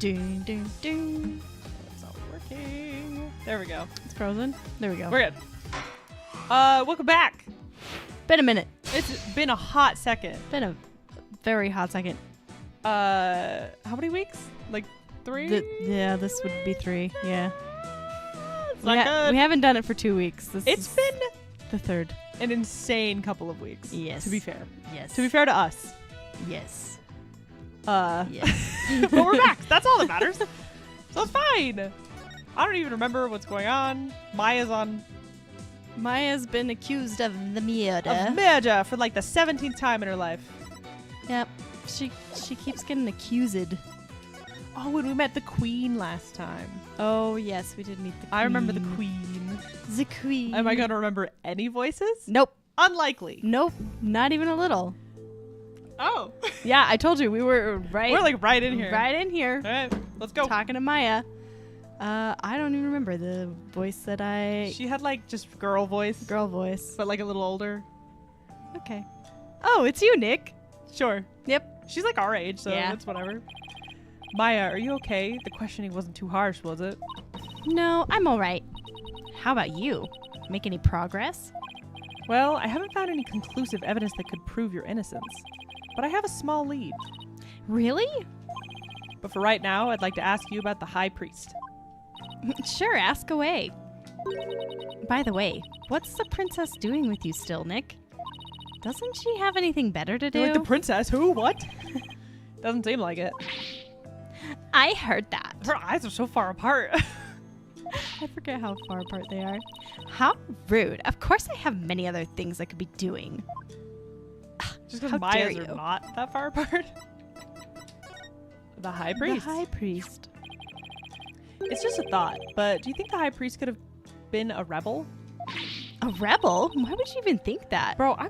Ding, ding, ding. It's not working. There we go. It's frozen. There we go. We're good. Welcome back. Been a minute. It's been a hot second. Been a very hot second. How many weeks? Like 3? Yeah, this would be 3. Yeah. It's not good. We haven't done it for 2 weeks. It's been the 3rd. an insane couple of weeks. Yes. To be fair. Yes. To be fair to us. Yes. Yes. But we're back. That's all that matters. So it's fine. I don't even remember what's going on. Maya's been accused of the murder. Of murder for like the 17th time in her life. Yep. She keeps getting accused. Oh, when we met the queen last time. Oh, yes, we did meet the queen. I remember the queen. The queen. Am I going to remember any voices? Nope. Unlikely. Nope. Not even a little. Oh. Yeah, I told you we were right. We're like right in here. Right in here. All right, let's go. Talking to Maya. I don't even remember the voice that She had like just girl voice, girl voice. but like a little older. Okay. Oh, it's you, Nick. Sure. Yep. She's like our age, so Yeah. it's whatever. Maya, are you okay? The questioning wasn't too harsh, was it? No, I'm all right. How about you? Make any progress? Well, I haven't found any conclusive evidence that could prove your innocence, but I have a small lead. Really? But for right now, I'd like to ask you about the High Priest. Sure, ask away. By the way, what's the princess doing with you still, Nick? Doesn't she have anything better to do? You're like the princess? Who? What? Doesn't seem like it. I heard that. Her eyes are so far apart. I forget how far apart they are. How rude. Of course I have many other things I could be doing. Just because How dare Maya's you. are not that far apart. The High Priest. The High Priest. It's just a thought, but do you think the High Priest could have been a rebel? A rebel? Why would you even think that? Bro, I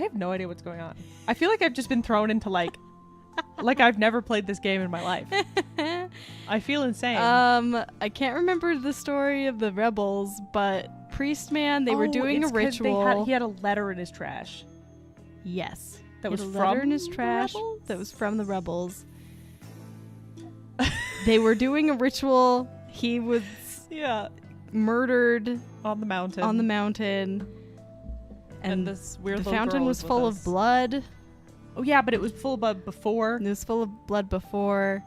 have no idea what's going on. I feel like I've just been thrown into like I've never played this game in my life. I feel insane. I can't remember the story of the rebels, but Priest Man, they were doing a ritual. He had a letter in his trash. Yes. That He was had a letter from in his the trash rebels? that was from the rebels. They were doing a ritual. He was Yeah. murdered On the mountain. and this weird the little fountain girl was with full us. of blood. Oh yeah, but it was full of blood before It was full of blood before.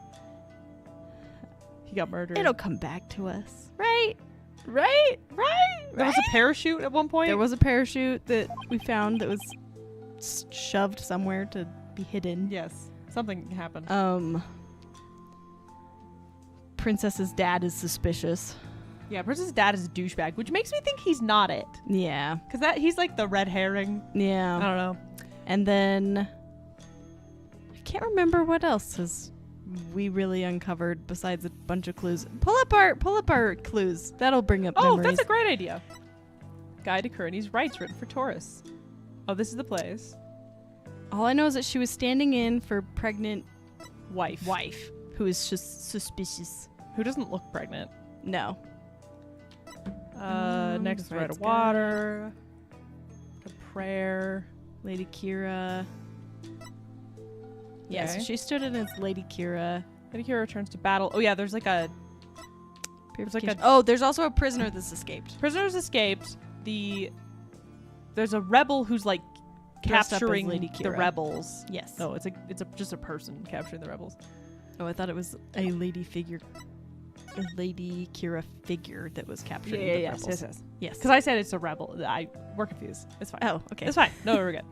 he got murdered. It'll come back to us. Right? Right? Right? There was a parachute at one point. There was a parachute that we found that was shoved somewhere to be hidden. Yes. Something happened. Princess's dad is suspicious. Yeah, Princess's dad is a douchebag, which makes me think he's not it. Yeah. Because he's like the red herring. I Yeah. don't know. And then I can't remember what else has we really uncovered besides a bunch of clues. Pull up our clues. That'll bring up Oh, memories. that's a great idea. Guide to Kearney's Rights written for tourists. Oh, this is the place. All I know is that she was standing in for pregnant Wife. who is just suspicious. Who doesn't look pregnant. No. Next is Right Rights of Water. A prayer. Lady Kira. Yeah, so Okay. she stood in as Lady Kira. Lady Kira returns to battle. Oh yeah, there's like a... There's like a... Oh, there's also a prisoner that's escaped. Prisoners escaped. There's a rebel who's like Dressed up as capturing Lady the Kira. rebels. Yes. No, it's just a person capturing the rebels. Oh, I thought it was a lady figure. A Lady Kira figure that was capturing the rebels. Yes. Because I said it's a rebel. We're confused. It's fine. Oh, okay. It's fine. No, we're good.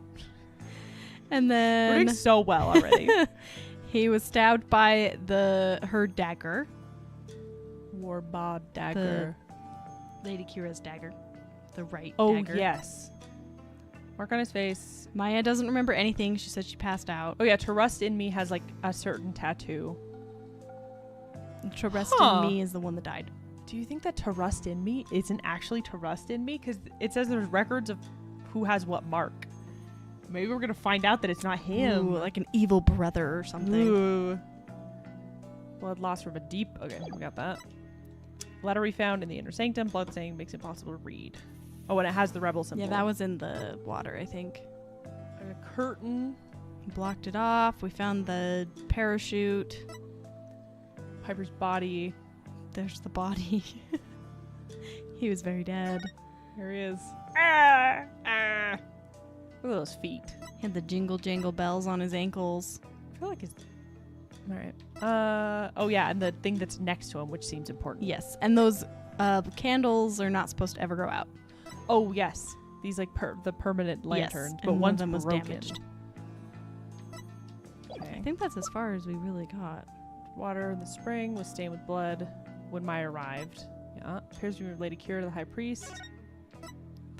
And We're then doing so well already. he was stabbed by her dagger. Warbod dagger. Lady Kira's dagger. The right Oh dagger. yes. Mark on his face. Maya doesn't remember anything. She said she passed out. Oh yeah, To Rust in Me has like a certain tattoo. To Rest Huh. in Me is the one that died. Do you think that To Rust in Me isn't actually To Rust in Me? Because it says there's records of who has what mark. Maybe we're gonna find out that it's not him. Ooh, like an evil brother or something. Ooh. Blood lost from a deep. Okay, we got that. Letter we found in the inner sanctum. Blood saying makes it impossible to read. Oh, and it has the rebel symbol. Yeah, that was in the water, I think. a curtain. Blocked it off. We found the parachute. Piper's body. There's the body. He was very dead. Here he is. Ah, ah. Look at those feet. He had the jingle jangle bells on his ankles. I feel like it's... All right. Oh, yeah, and the thing that's next to him, which seems important. Yes, and those candles are not supposed to ever go out. Oh, yes. These, like, the permanent lanterns. Yes, but and one one's of them was broken. damaged. Okay. I think that's as far as we really got. Water in the spring was stained with blood when Maya arrived. Yeah. Appears to be related Kira to the high priest.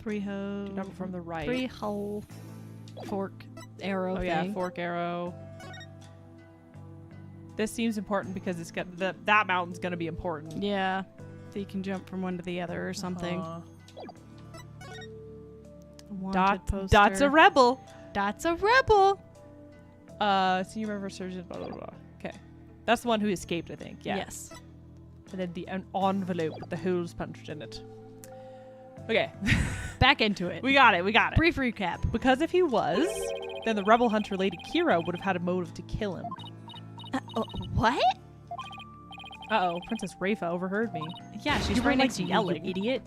3-hoe. Number from the right. 3-hole. Fork. Arrow Oh, thing. yeah. Fork arrow. This seems important because it's got that mountain's going to be important. Yeah. So you can jump from one to the other or something. Dot's a rebel. Dot's a rebel. Senior member surgeon, blah, blah, blah. Okay. That's the one who escaped, I think. Yeah. Yes. And then the envelope with the holes punched in it. Okay. Back into it. We got it. Brief recap. Because if he was, then the rebel hunter Lady Kira would have had a motive to kill him. What? Uh-oh. Princess Rafa overheard me. Yeah, she's You were right like next to you, yelling. you idiot.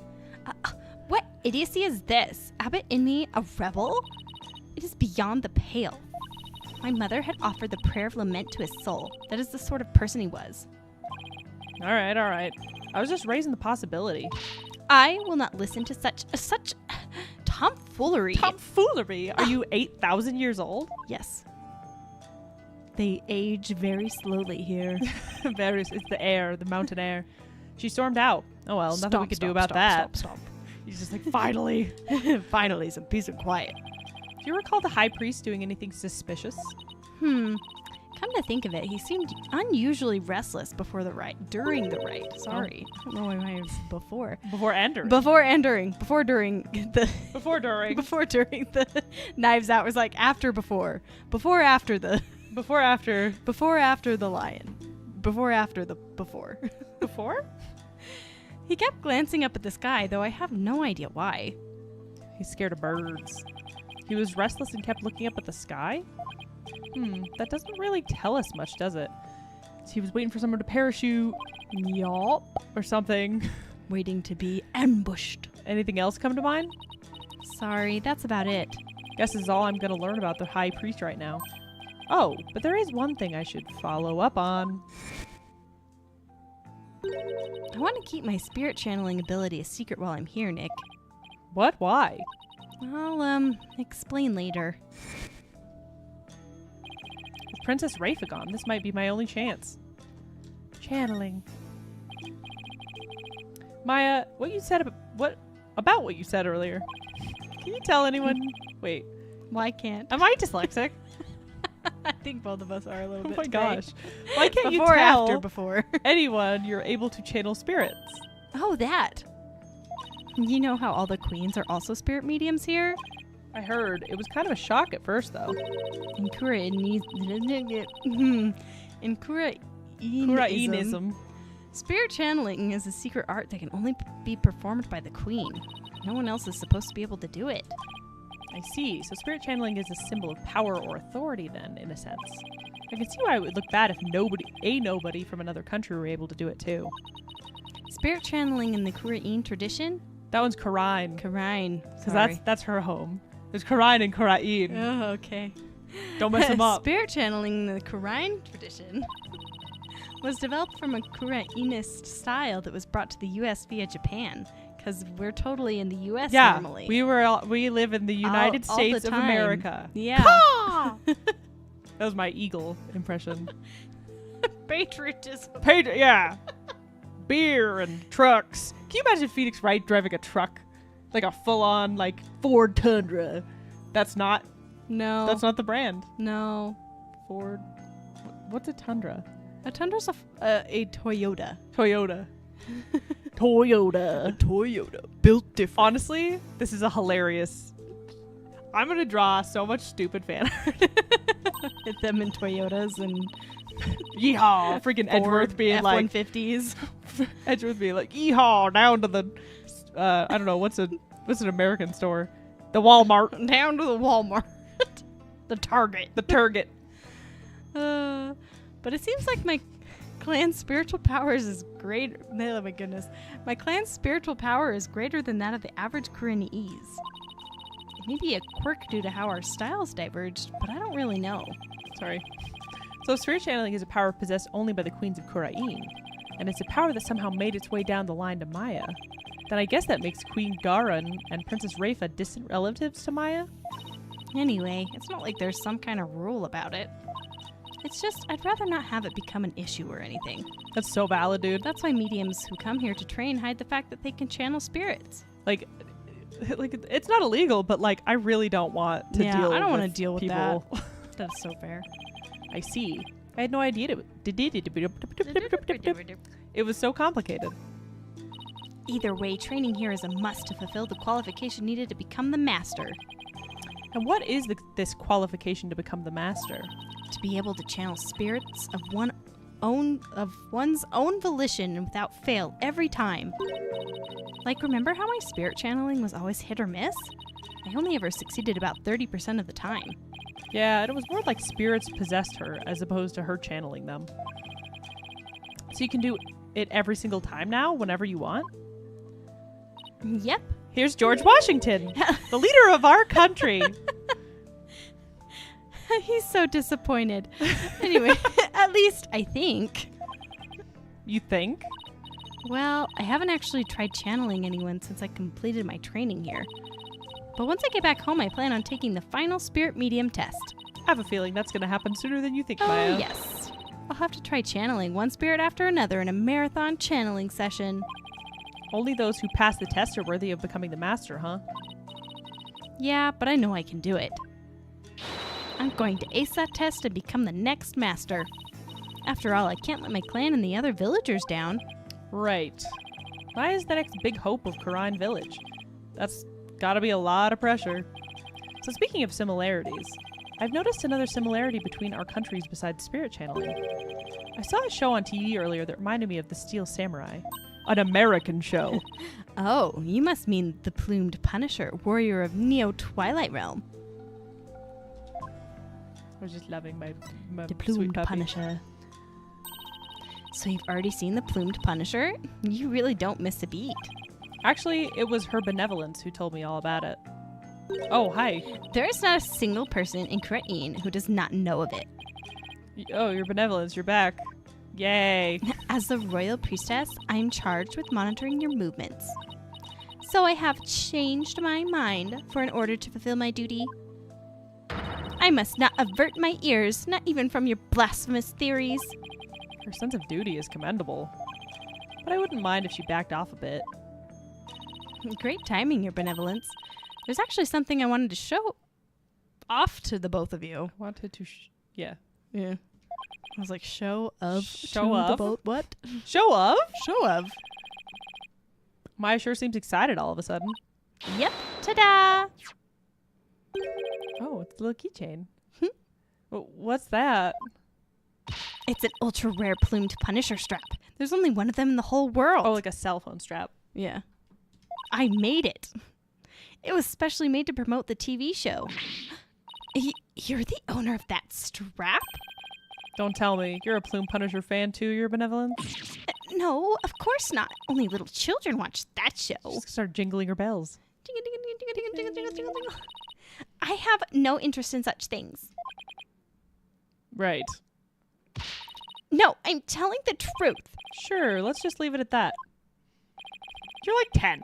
What idiocy is this? Abbot Inni, a rebel? It is beyond the pale. My mother had offered the prayer of lament to his soul. That is the sort of person he was. All right. I was just raising the possibility. I will not listen to such tomfoolery. Tomfoolery. Are you 8,000 years old? Yes. They age very slowly here. It's the air, the mountain air. She stormed out. Oh well, nothing we could do about that. Stop. He's just like, finally. Finally, some peace and quiet. Do you recall the high priest doing anything suspicious? Come to think of it, he seemed unusually restless During the rite. Sorry. I don't know why I was before. Before and during. Before and during. Before during the Before during. before during the Knives Out was like after before. Before after the Before after. before after the lion. Before after the before. Before? He kept glancing up at the sky, though I have no idea why. He's scared of birds. He was restless and kept looking up at the sky? That doesn't really tell us much, does it? So he was waiting for someone to parachute. Yup. Or something. Waiting to be ambushed. Anything else come to mind? Sorry, that's about it. Guess this is all I'm going to learn about the high priest right now. Oh, but there is one thing I should follow up on. I want to keep my spirit channeling ability a secret while I'm here, Nick. What? Why? I'll, explain later. With Princess Rafa gone, this might be my only chance. Channeling. Maya, what you said about what you said earlier? Can you tell anyone? Wait, Why can't? am I dyslexic? I think both of us are a little Oh bit my today. gosh. Why can't Before, you tell after, before. anyone you're able to channel spirits? Oh, that. You know how all the queens are also spirit mediums here? I heard. It was kind of a shock at first, though. In Kurainism, Kurainism. spirit channeling is a secret art that can only be performed by the queen. No one else is supposed to be able to do it. I see. So spirit channeling is a symbol of power or authority then, in a sense. I can see why it would look bad if nobody from another country were able to do it too. Spirit channeling in the Kurain tradition? That one's Karain. Kurain. Because that's her home. There's Karain and Karain. Oh, okay. Don't mess them up. Spirit channeling in the Kurain tradition was developed from a Kurainist style that was brought to the U.S. via Japan. Because we're totally in the U.S. Yeah, normally. we live in the United all the States of time. America. Yeah. That was my eagle impression. Patriotism. Yeah. Beer and trucks. Can you imagine Phoenix Wright driving a truck? Like a full-on, like, Ford Tundra. That's not No. That's not the brand. No. Ford. What's a Tundra? A Tundra's a Toyota. Toyota. Toyota. Toyota. Built different. Honestly, this is a hilarious. I'm gonna draw so much stupid fan art. Hit them in Toyotas and Yeehaw! Freaking Edgeworth being F-150s. like Edgeworth being like yeehaw down to the I don't know what's an American store, the Walmart, Down to the Walmart. the Target, the Target. But it seems like my clan's spiritual powers is great. Oh my goodness. My clan's spiritual power is greater than that of the average Koreanese. It may be a quirk due to how our styles diverged, but I don't really know. Sorry. So spirit channeling is a power possessed only by the queens of Kurain, and it's a power that somehow made its way down the line to Maya. Then I guess that makes Queen Garan and Princess Rafa distant relatives to Maya? Anyway, it's not like there's some kind of rule about it. It's just, I'd rather not have it become an issue or anything. That's so valid, dude. That's why mediums who come here to train hide the fact that they can channel spirits. Like it's not illegal, but like I really don't want to deal with I don't want to deal with people. that. That's so fair. I see. I had no idea it was so complicated. Either way, training here is a must to fulfill the qualification needed to become the master. And what is this qualification to become the master? To be able to channel spirits of one's own volition and without fail every time. Like, remember how my spirit channeling was always hit or miss? I only ever succeeded about 30% of the time. Yeah, and it was more like spirits possessed her as opposed to her channeling them. So you can do it every single time now, whenever you want? Yep. Here's George Washington, the leader of our country. He's so disappointed. Anyway, at least I think. You think? Well, I haven't actually tried channeling anyone since I completed my training here. But once I get back home, I plan on taking the final spirit medium test. I have a feeling that's going to happen sooner than you think, Oh, Maya. yes. I'll have to try channeling one spirit after another in a marathon channeling session. Only those who pass the test are worthy of becoming the master, huh? Yeah, but I know I can do it. I'm going to ace that test and become the next master. After all, I can't let my clan and the other villagers down. Right. Maya is the next big hope of Karain Village. That's gotta be a lot of pressure. So speaking of similarities, I've noticed another similarity between our countries besides spirit channeling. I saw a show on TV earlier that reminded me of the Steel Samurai. An American show. Oh, you must mean the Plumed Punisher, warrior of Neo-Twilight Realm. I was just loving my The sweet Plumed puppy. Punisher. So you've already seen the Plumed Punisher? You really don't miss a beat. Actually, it was her benevolence who told me all about it. Oh, hi. There is not a single person in Kurain who does not know of it. Oh, your benevolence, you're back. Yay. As the royal priestess, I am charged with monitoring your movements. So I have changed my mind for in order to fulfill my duty. I must not avert my ears, not even from your blasphemous theories. Her sense of duty is commendable. But I wouldn't mind if she backed off a bit. Great timing, your benevolence. There's actually something I wanted to show off to the both of you. I wanted to yeah. Yeah. I was like, show of Show to the of? both. What? Show of? Show of. Maya sure seems excited all of a sudden. Yep. Ta-da! Oh, it's a little keychain. What's that? It's an ultra rare plumed Punisher strap. There's only one of them in the whole world. Oh, like a cell phone strap. Yeah. I made it. It was specially made to promote the TV show. You're the owner of that strap? Don't tell me. You're a Plume Punisher fan too, your benevolence? No, of course not. Only little children watch that show. Just start jingling her bells. Jingle, jingle, jingle, jingle, jingle, jingle, jingle, jingle. I have no interest in such things. Right. No, I'm telling the truth. Sure, let's just leave it at that. You're like 10.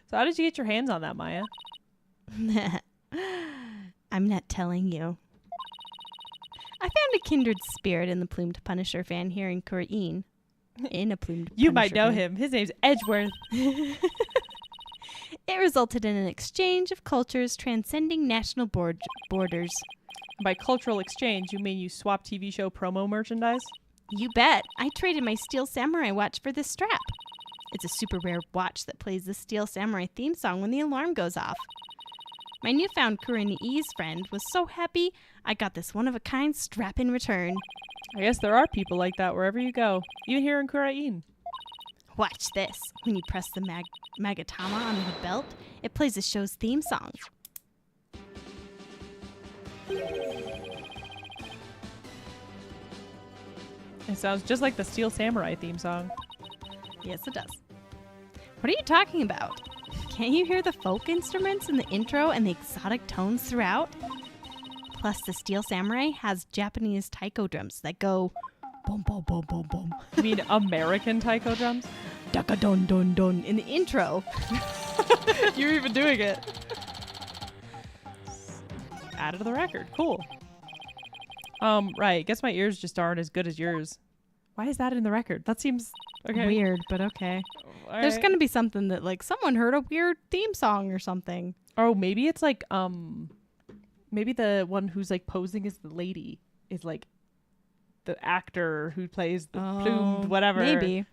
So how did you get your hands on that, Maya? I'm not telling you. I found a kindred spirit in the Plumed Punisher fan here in Kurain. In a Plumed Punisher You might know fan. him. His name's Edgeworth. It resulted in an exchange of cultures transcending national borders. By cultural exchange, you mean you swap TV show promo merchandise? You bet. I traded my Steel Samurai watch for this strap. It's a super rare watch that plays the Steel Samurai theme song when the alarm goes off. My newfound Koreanese friend was so happy I got this one-of-a-kind strap in return. I guess there are people like that wherever you go, even here in Kurain. Watch this. When you press the Magatama on the belt, it plays the show's theme song. It sounds just like the Steel Samurai theme song. Yes, it does. What are you talking about? Can't you hear the folk instruments in the intro and the exotic tones throughout? Plus, the Steel Samurai has Japanese taiko drums that go boom, boom, boom, boom, boom. You mean American taiko drums? Daka don don don in the intro. You're even doing it. Added to the record. Cool. Right. Guess my ears just aren't as good as yours. Why is that in the record? That seems okay. Weird, but okay. All There's right. gonna be something that like someone heard a weird theme song or something. Oh, maybe it's like maybe the one who's like posing as the lady is like the actor who plays the plumed whatever. Maybe.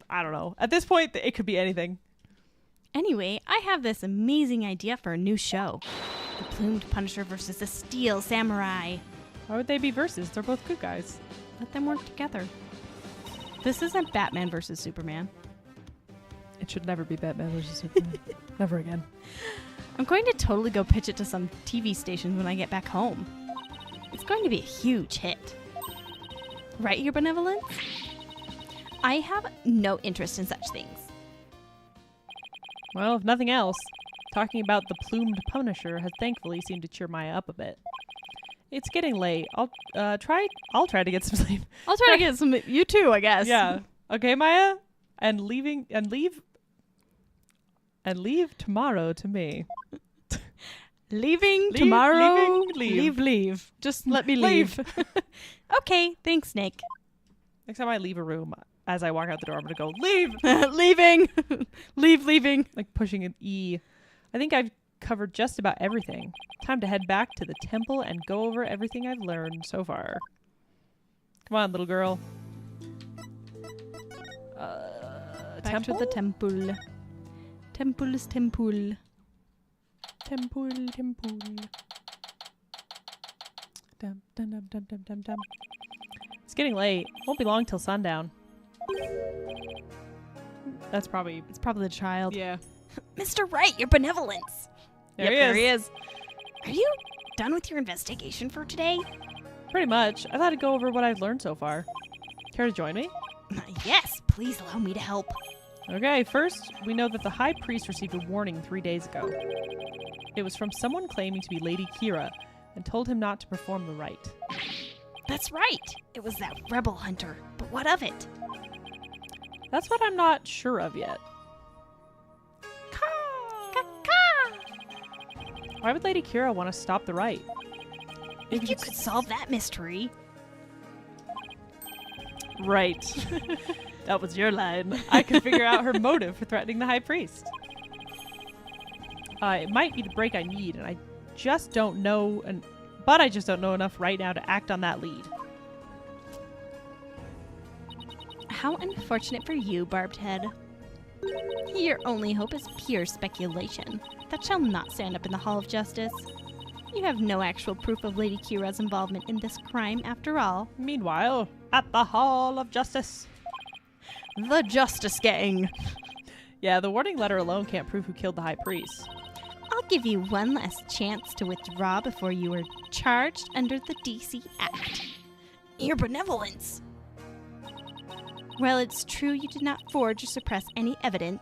I don't know. At this point, it could be anything. Anyway, I have this amazing idea for a new show. The Plumed Punisher versus the Steel Samurai. Why would they be versus? They're both good guys. Let them work together. This isn't Batman versus Superman. It should never be Batman versus Superman. Never again. I'm going to totally go pitch it to some TV stations when I get back home. It's going to be a huge hit. Right, Your Benevolence? I have no interest in such things. Well, if nothing else, talking about the plumed Punisher has thankfully seemed to cheer Maya up a bit. It's getting late. I'll try to get some sleep. I'll try to get some. You too, I guess. Yeah. Okay, Maya. And leave tomorrow to me. Leaving tomorrow. leave. Leave. Just let me leave. Okay, thanks, Snake. Next time I leave a room, as I walk out the door, I'm gonna go leave. Leaving. Leaving. Like pushing an E. I think I've covered just about everything. Time to head back to the temple and go over everything I've learned so far. Come on, little girl. Back to the temple. Temple is temple. Temple. Dum, dum, dum, dum, dum, dum, dum. It's getting late. Won't be long till sundown. That's probably... It's probably the child. Yeah. Mr. Wright, Your Benevolence. There he is. Are you done with your investigation for today? Pretty much. I thought I'd go over what I've learned so far. Care to join me? Yes, please allow me to help. Okay, first, we know that the High Priest received a warning 3 days ago. It was from someone claiming to be Lady Kira and told him not to perform the rite. That's right. It was that rebel hunter. But what of it? That's what I'm not sure of yet. Why would Lady Kira want to stop the rite? If you could solve that mystery. Right. That was your line. I could figure out her motive for threatening the High Priest. It might be the break I need, and I just don't know, but I just don't know enough right now to act on that lead. How unfortunate for you, Barbed Head. Your only hope is pure speculation that shall not stand up in the Hall of Justice. You have no actual proof of Lady Kira's involvement in this crime after all. Meanwhile, at the Hall of Justice. The Justice Gang. Yeah, the warning letter alone can't prove who killed the High Priest. I'll give you one last chance to withdraw before you are charged under the DC Act. Your Benevolence. While it's true you did not forge or suppress any evidence,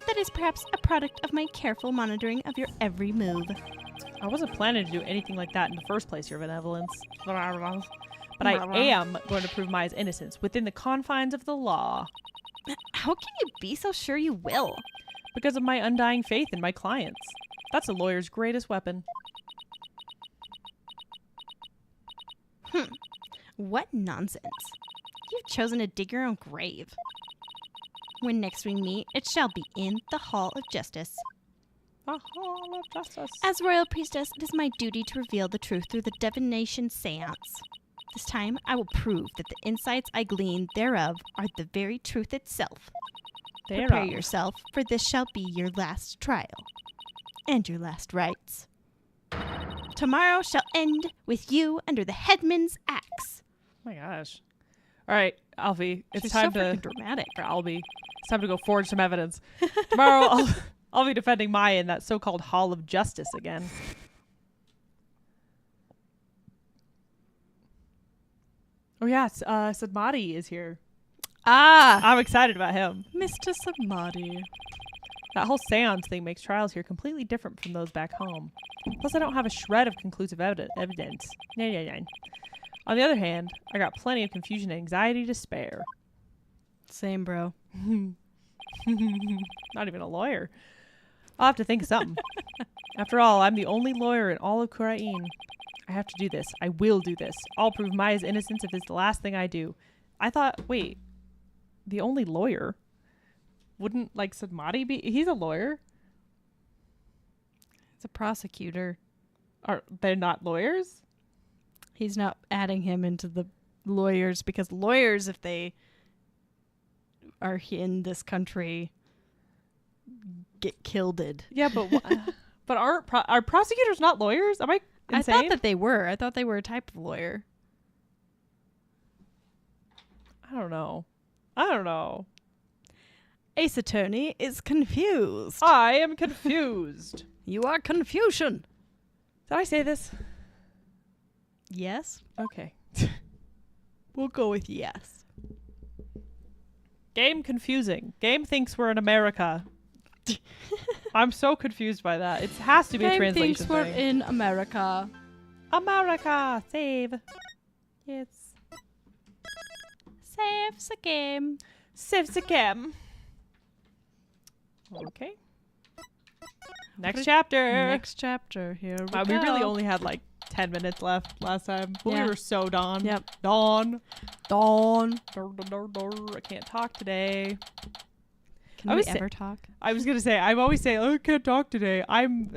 that is perhaps a product of my careful monitoring of your every move. I wasn't planning to do anything like that in the first place, Your Benevolence. But I am going to prove Maya's innocence within the confines of the law. How can you be so sure you will? Because of my undying faith in my clients. That's a lawyer's greatest weapon. What nonsense. You've chosen to dig your own grave. When next we meet, it shall be in the Hall of Justice. The Hall of Justice. As Royal Priestess, it is my duty to reveal the truth through the divination seance. This time, I will prove that the insights I glean thereof are the very truth itself. Prepare yourself, for this shall be your last trial. And your last rites. Tomorrow shall end with you under the headman's axe. Oh my gosh. All right, Alfie, it's She's time so to... freaking dramatic. Or Albie. It's time to go forge some evidence. Tomorrow, I'll be defending Maya in that so-called Hall of Justice again. Oh, yeah. Sadmati is here. Ah, I'm excited about him. Mr. Samadhi. That whole seance thing makes trials here completely different from those back home. Plus, I don't have a shred of conclusive evidence. Yeah. On the other hand, I got plenty of confusion and anxiety to spare. Same, bro. Not even a lawyer. I'll have to think of something. After all, I'm the only lawyer in all of Kurain. I have to do this. I will do this. I'll prove Maya's innocence if it's the last thing I do. I thought, wait, the only lawyer? Wouldn't, like, Sadmati be? He's a lawyer. It's a prosecutor. Are they not lawyers? He's not adding him into the lawyers because lawyers, if they are in this country, get killeded. Yeah, but but are prosecutors not lawyers? Am I insane? I thought that they were. I thought they were a type of lawyer. I don't know. Ace Attorney is confused. I am confused. You are confusion. Did I say this? Yes. Okay. We'll go with yes. Game confusing. Game thinks we're in America. I'm so confused by that. It has to be a Game translation thinks we're thing. in America. America, save. Yes. Saves the game. Save the game. Okay. Next chapter. Next chapter. Here we go. We really only had like 10 minutes left last time. But Yeah. we were so done. Yep. Dawn. Dawn. I can't talk today. Can I we was ever talk? I was gonna say, I always say, oh, I can't talk today.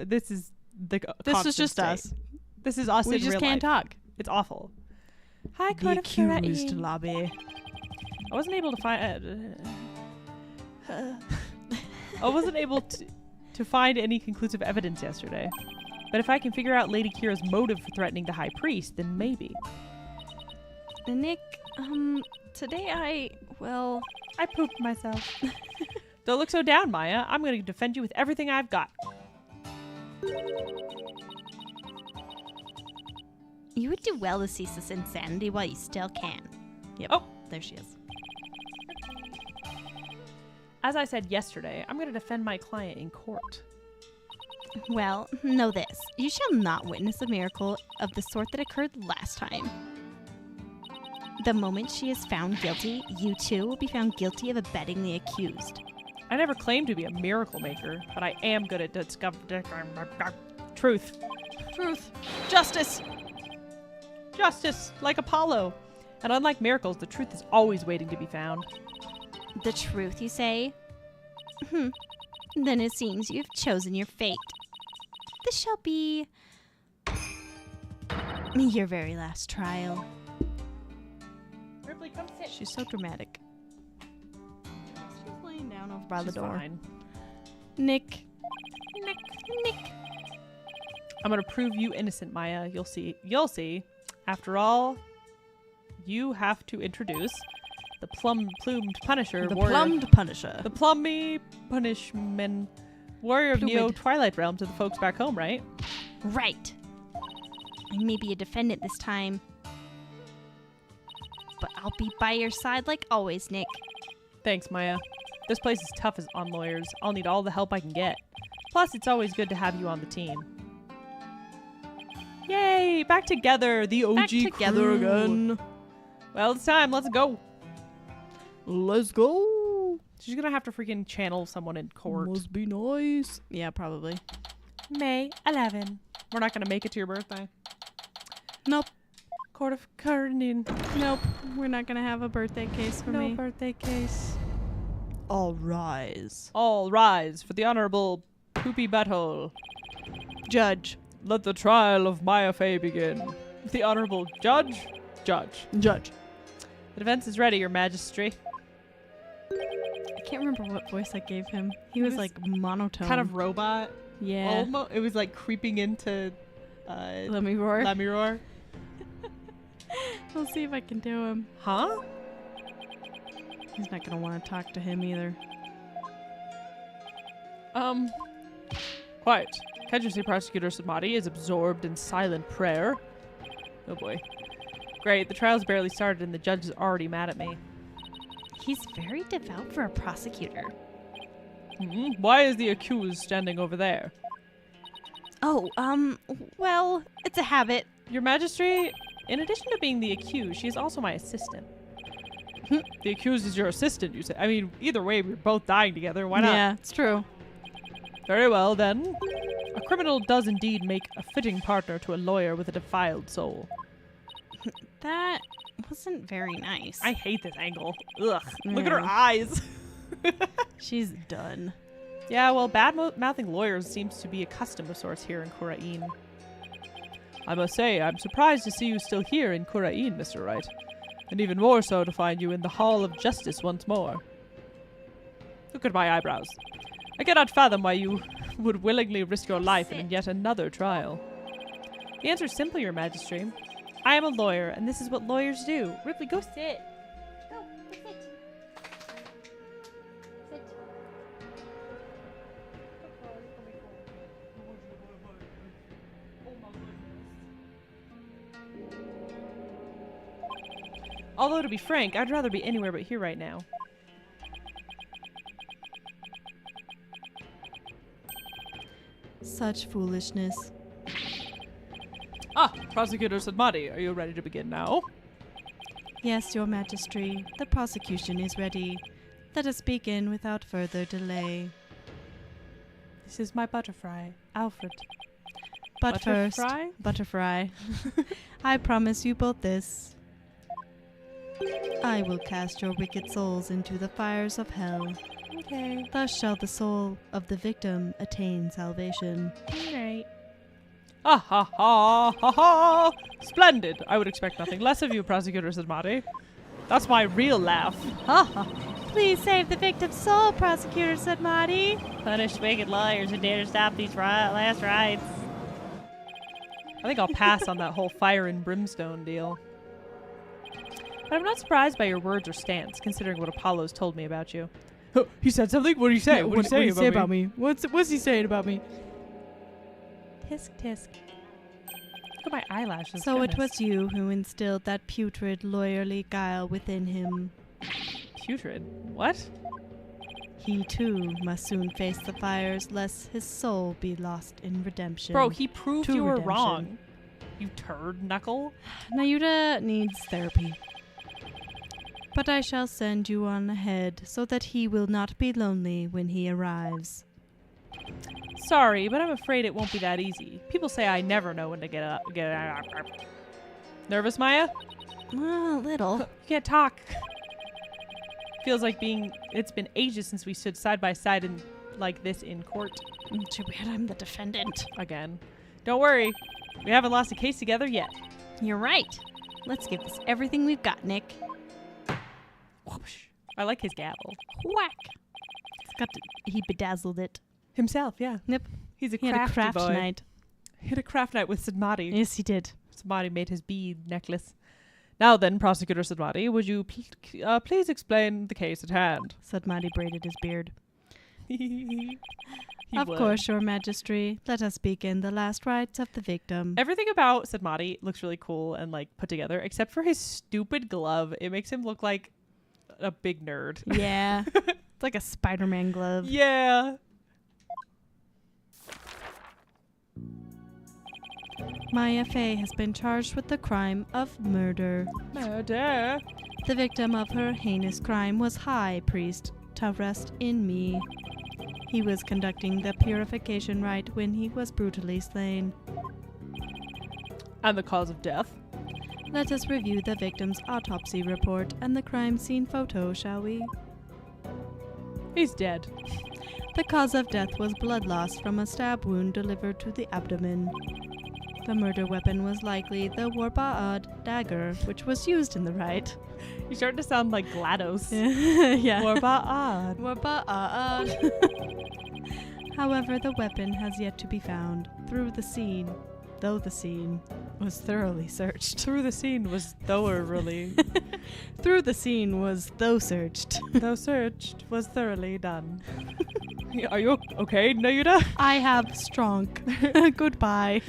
This is the This constant is just state. us. This is us We in just real can't life. talk. It's awful. Hi, The accused Kurain. lobby. I wasn't able to find. I wasn't able to find any conclusive evidence yesterday. But if I can figure out Lady Kira's motive for threatening the High Priest, then maybe. Nick, today I pooped myself. Don't look so down, Maya. I'm going to defend you with everything I've got. You would do well to cease this insanity while you still can. Yep. Oh. There she is. As I said yesterday, I'm going to defend my client in court. Well, know this. You shall not witness a miracle of the sort that occurred last time. The moment she is found guilty, you too will be found guilty of abetting the accused. I never claimed to be a miracle maker, but I am good at discovering truth. Truth. Justice. Justice, like Apollo. And unlike miracles, the truth is always waiting to be found. The truth, you say? Then it seems you have chosen your fate. This shall be your very last trial. Ripley, come sit. She's so dramatic. She's laying down over by the She's door. fine. Nick. I'm gonna prove you innocent, Maya. You'll see. You'll see. After all, you have to introduce the plumed Punisher. The warrior, plumbed Punisher. The plumby punishment warrior of Neo Plumed. Twilight Realm to the folks back home, right? Right. I may be a defendant this time, but I'll be by your side like always, Nick. Thanks, Maya. This place is tough on lawyers. I'll need all the help I can get. Plus, it's always good to have you on the team. Yay! Back together, the OG Back together crew. again. Well, it's time. Let's go. Let's go. She's gonna have to freaking channel someone in court. Must be nice. Yeah, probably. May 11. We're not gonna make it to your birthday. Nope. Court of Carnin. Nope. We're not gonna have a birthday case for No me. birthday case. All rise. All rise for the honorable poopy butthole. Judge. Let the trial of Maya Fey begin. The honorable judge. Judge. The defense is ready, your majesty. I can't remember what voice I gave him. He was like monotone. Kind of robot. Yeah. Almost. It was like creeping into Let me roar. Let me roar. We'll see if I can do him. Huh? He's not gonna want to talk to him either. Quiet. Can't you see Prosecutor Samadi is absorbed in silent prayer? Oh boy. Great, the trial's barely started and the judge is already mad at me. He's very devout for a prosecutor. Why is the accused standing over there? Oh, well, it's a habit. Your Majesty, in addition to being the accused, she is also my assistant. The accused is your assistant, you say? I mean, either way, we're both dying together. Why not? Yeah, it's true. Very well, then. A criminal does indeed make a fitting partner to a lawyer with a defiled soul. That wasn't very nice. I hate this angle. Ugh. Look at her Yeah. eyes. She's done. Yeah, well, bad-mouthing lawyers seems to be a custom of sorts here in Kurain. I must say, I'm surprised to see you still here in Kurain, Mr. Wright. And even more so to find you in the Hall of Justice once more. Look at my eyebrows. I cannot fathom why you would willingly risk your life in yet another trial. The answer is simple, Your Majesty. I am a lawyer, and this is what lawyers do. Ripley, go sit. Go sit. Sit. Although, to be frank, I'd rather be anywhere but here right now. Such foolishness. Ah, Prosecutor Sadmati, are you ready to begin now? Yes, Your Majesty, the prosecution is ready. Let us begin without further delay. This is my butterfly, Alfred. But first, Butterfly? Butterfly, I promise you both this. I will cast your wicked souls into the fires of hell. Okay. Thus shall the soul of the victim attain salvation. Alright. Ah ha ha ha ha! Splendid! I would expect nothing less of you, Prosecutor Sadmati. That's my real laugh. Ha ha! Please save the victim's soul, Prosecutor Sadmati. Punish wicked lawyers who dare to stop these last rites. I think I'll pass on that whole fire and brimstone deal. But I'm not surprised by your words or stance, considering what Apollo's told me about you. He said something? What did he say? Yeah, what did he say about me? What's he saying about me? Tisk tisk. Look at my eyelashes. So it goodness. was you who instilled that putrid lawyerly guile within him. Putrid. What? He too must soon face the fires, lest his soul be lost in redemption. Bro, he proved To you were redemption. wrong. You turd knuckle. Nayuta needs therapy. But I shall send you on ahead so that he will not be lonely when he arrives. Sorry, but I'm afraid it won't be that easy. People say I never know when to get up. Nervous, Maya? Well, a little. You can't talk. Feels like it's been ages since we stood side by side in like this in court. Too bad I'm the defendant. Again. Don't worry. We haven't lost a case together yet. You're right. Let's give this everything we've got, Nick. Whoosh. I like his gavel. Whack! He bedazzled it. Himself, yeah. Yep. He's a He had a crafty craft boy. night. He had a craft night with Sadmati. Yes, he did. Sadmati made his bead necklace. Now then, Prosecutor Sadmati, would you please explain the case at hand? Sadmati braided his beard. He Of would. course, Your Majesty. Let us begin the last rites of the victim. Everything about Sadmati looks really cool and like put together, except for his stupid glove. It makes him look like a big nerd. Yeah. It's like a Spider-Man glove. Yeah. Maya Fey has been charged with the crime of murder. Murder. The victim of her heinous crime was High Priest Tavrest in me. He was conducting the purification rite when he was brutally slain. And the cause of death. Let us review the victim's autopsy report and the crime scene photo, shall we? He's dead. The cause of death was blood loss from a stab wound delivered to the abdomen. The murder weapon was likely the Warba'ad dagger, which was used in the rite. You're starting to sound like GLaDOS. Yeah. Warba'ad. Warba'ad. However, the weapon has yet to be found though the scene was thoroughly searched. Through the scene was thoroughly. Through the scene was though searched. Though searched was thoroughly done. Are you okay, Nayuta? I have strong. Goodbye.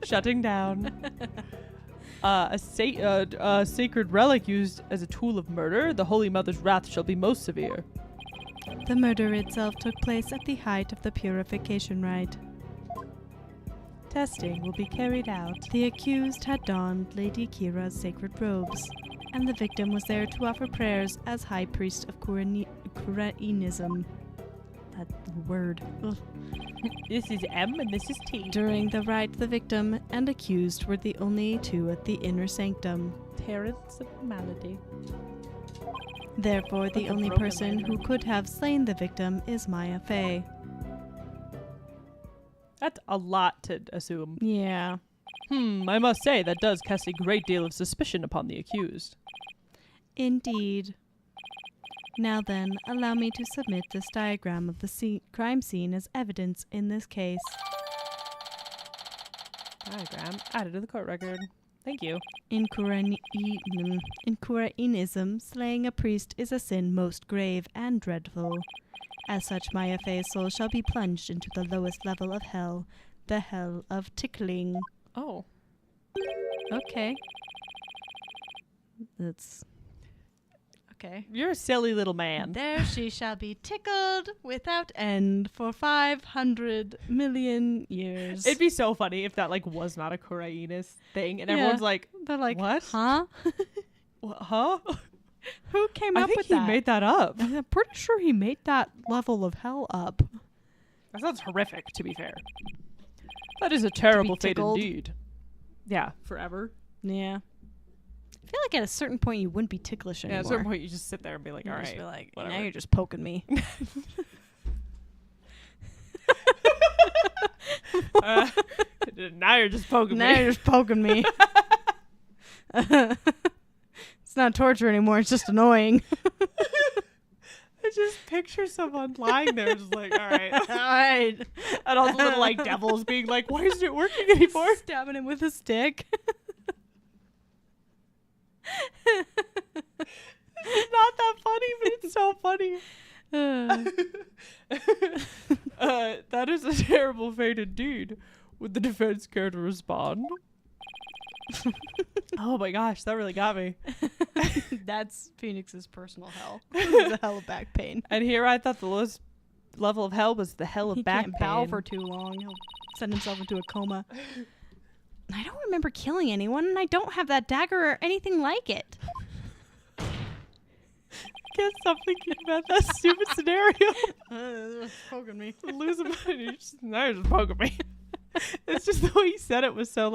Shutting down. A sacred relic used as a tool of murder, the Holy Mother's wrath shall be most severe. The murder itself took place at the height of the purification rite. Testing will be carried out. The accused had donned Lady Kira's sacred robes, and the victim was there to offer prayers as High Priest of Kurainism. That word. Ugh. This is M and this is T. During the rite, the victim and accused were the only two at the inner sanctum. Parents of malady. Therefore, the Like a only broken person who lantern. could have slain the victim is Maya Fey. That's a lot to assume. Yeah. I must say that does cast a great deal of suspicion upon the accused. Indeed. Now then, allow me to submit this diagram of the crime scene as evidence in this case. Diagram added to the court record. Thank you. In Kurainism, slaying a priest is a sin most grave and dreadful. As such, Maya Fey's soul shall be plunged into the lowest level of hell, the hell of tickling. Oh. Okay. That's... Okay. You're a silly little man. There she shall be tickled without end for 500 million years. It'd be so funny if that was not a Koreanist thing and Yeah. everyone's like, They're like, what? huh? Huh? Who came I up think with he that? made that up. I'm pretty sure he made that level of hell up. That sounds horrific, to be fair. That is a terrible fate tickled. indeed. Yeah, forever. Yeah. I feel like at a certain point you wouldn't be ticklish anymore. Yeah, at a certain point you just sit there and be like, You'd all just right. be like, whatever. now you're just poking me. Now you're just poking Now me. you're just poking me. It's not torture anymore. It's just annoying. I just picture someone lying there just like, all right. All right. And all the little devils being like, why isn't it working anymore? Stabbing him with a stick. It's not that funny, but it's so funny. That is a terrible fate indeed. Would the defense care to respond? Oh my gosh, that really got me. That's Phoenix's personal hell. The hell of back pain. And here I thought the lowest level of hell was the hell of He back can't pain. bow for too long. He'll send himself into a coma. I don't remember killing anyone, and I don't have that dagger or anything like it. Can't stop thinking about that stupid scenario. Poking me. Losing money. Now you're just poking me. It's just the way you said it was so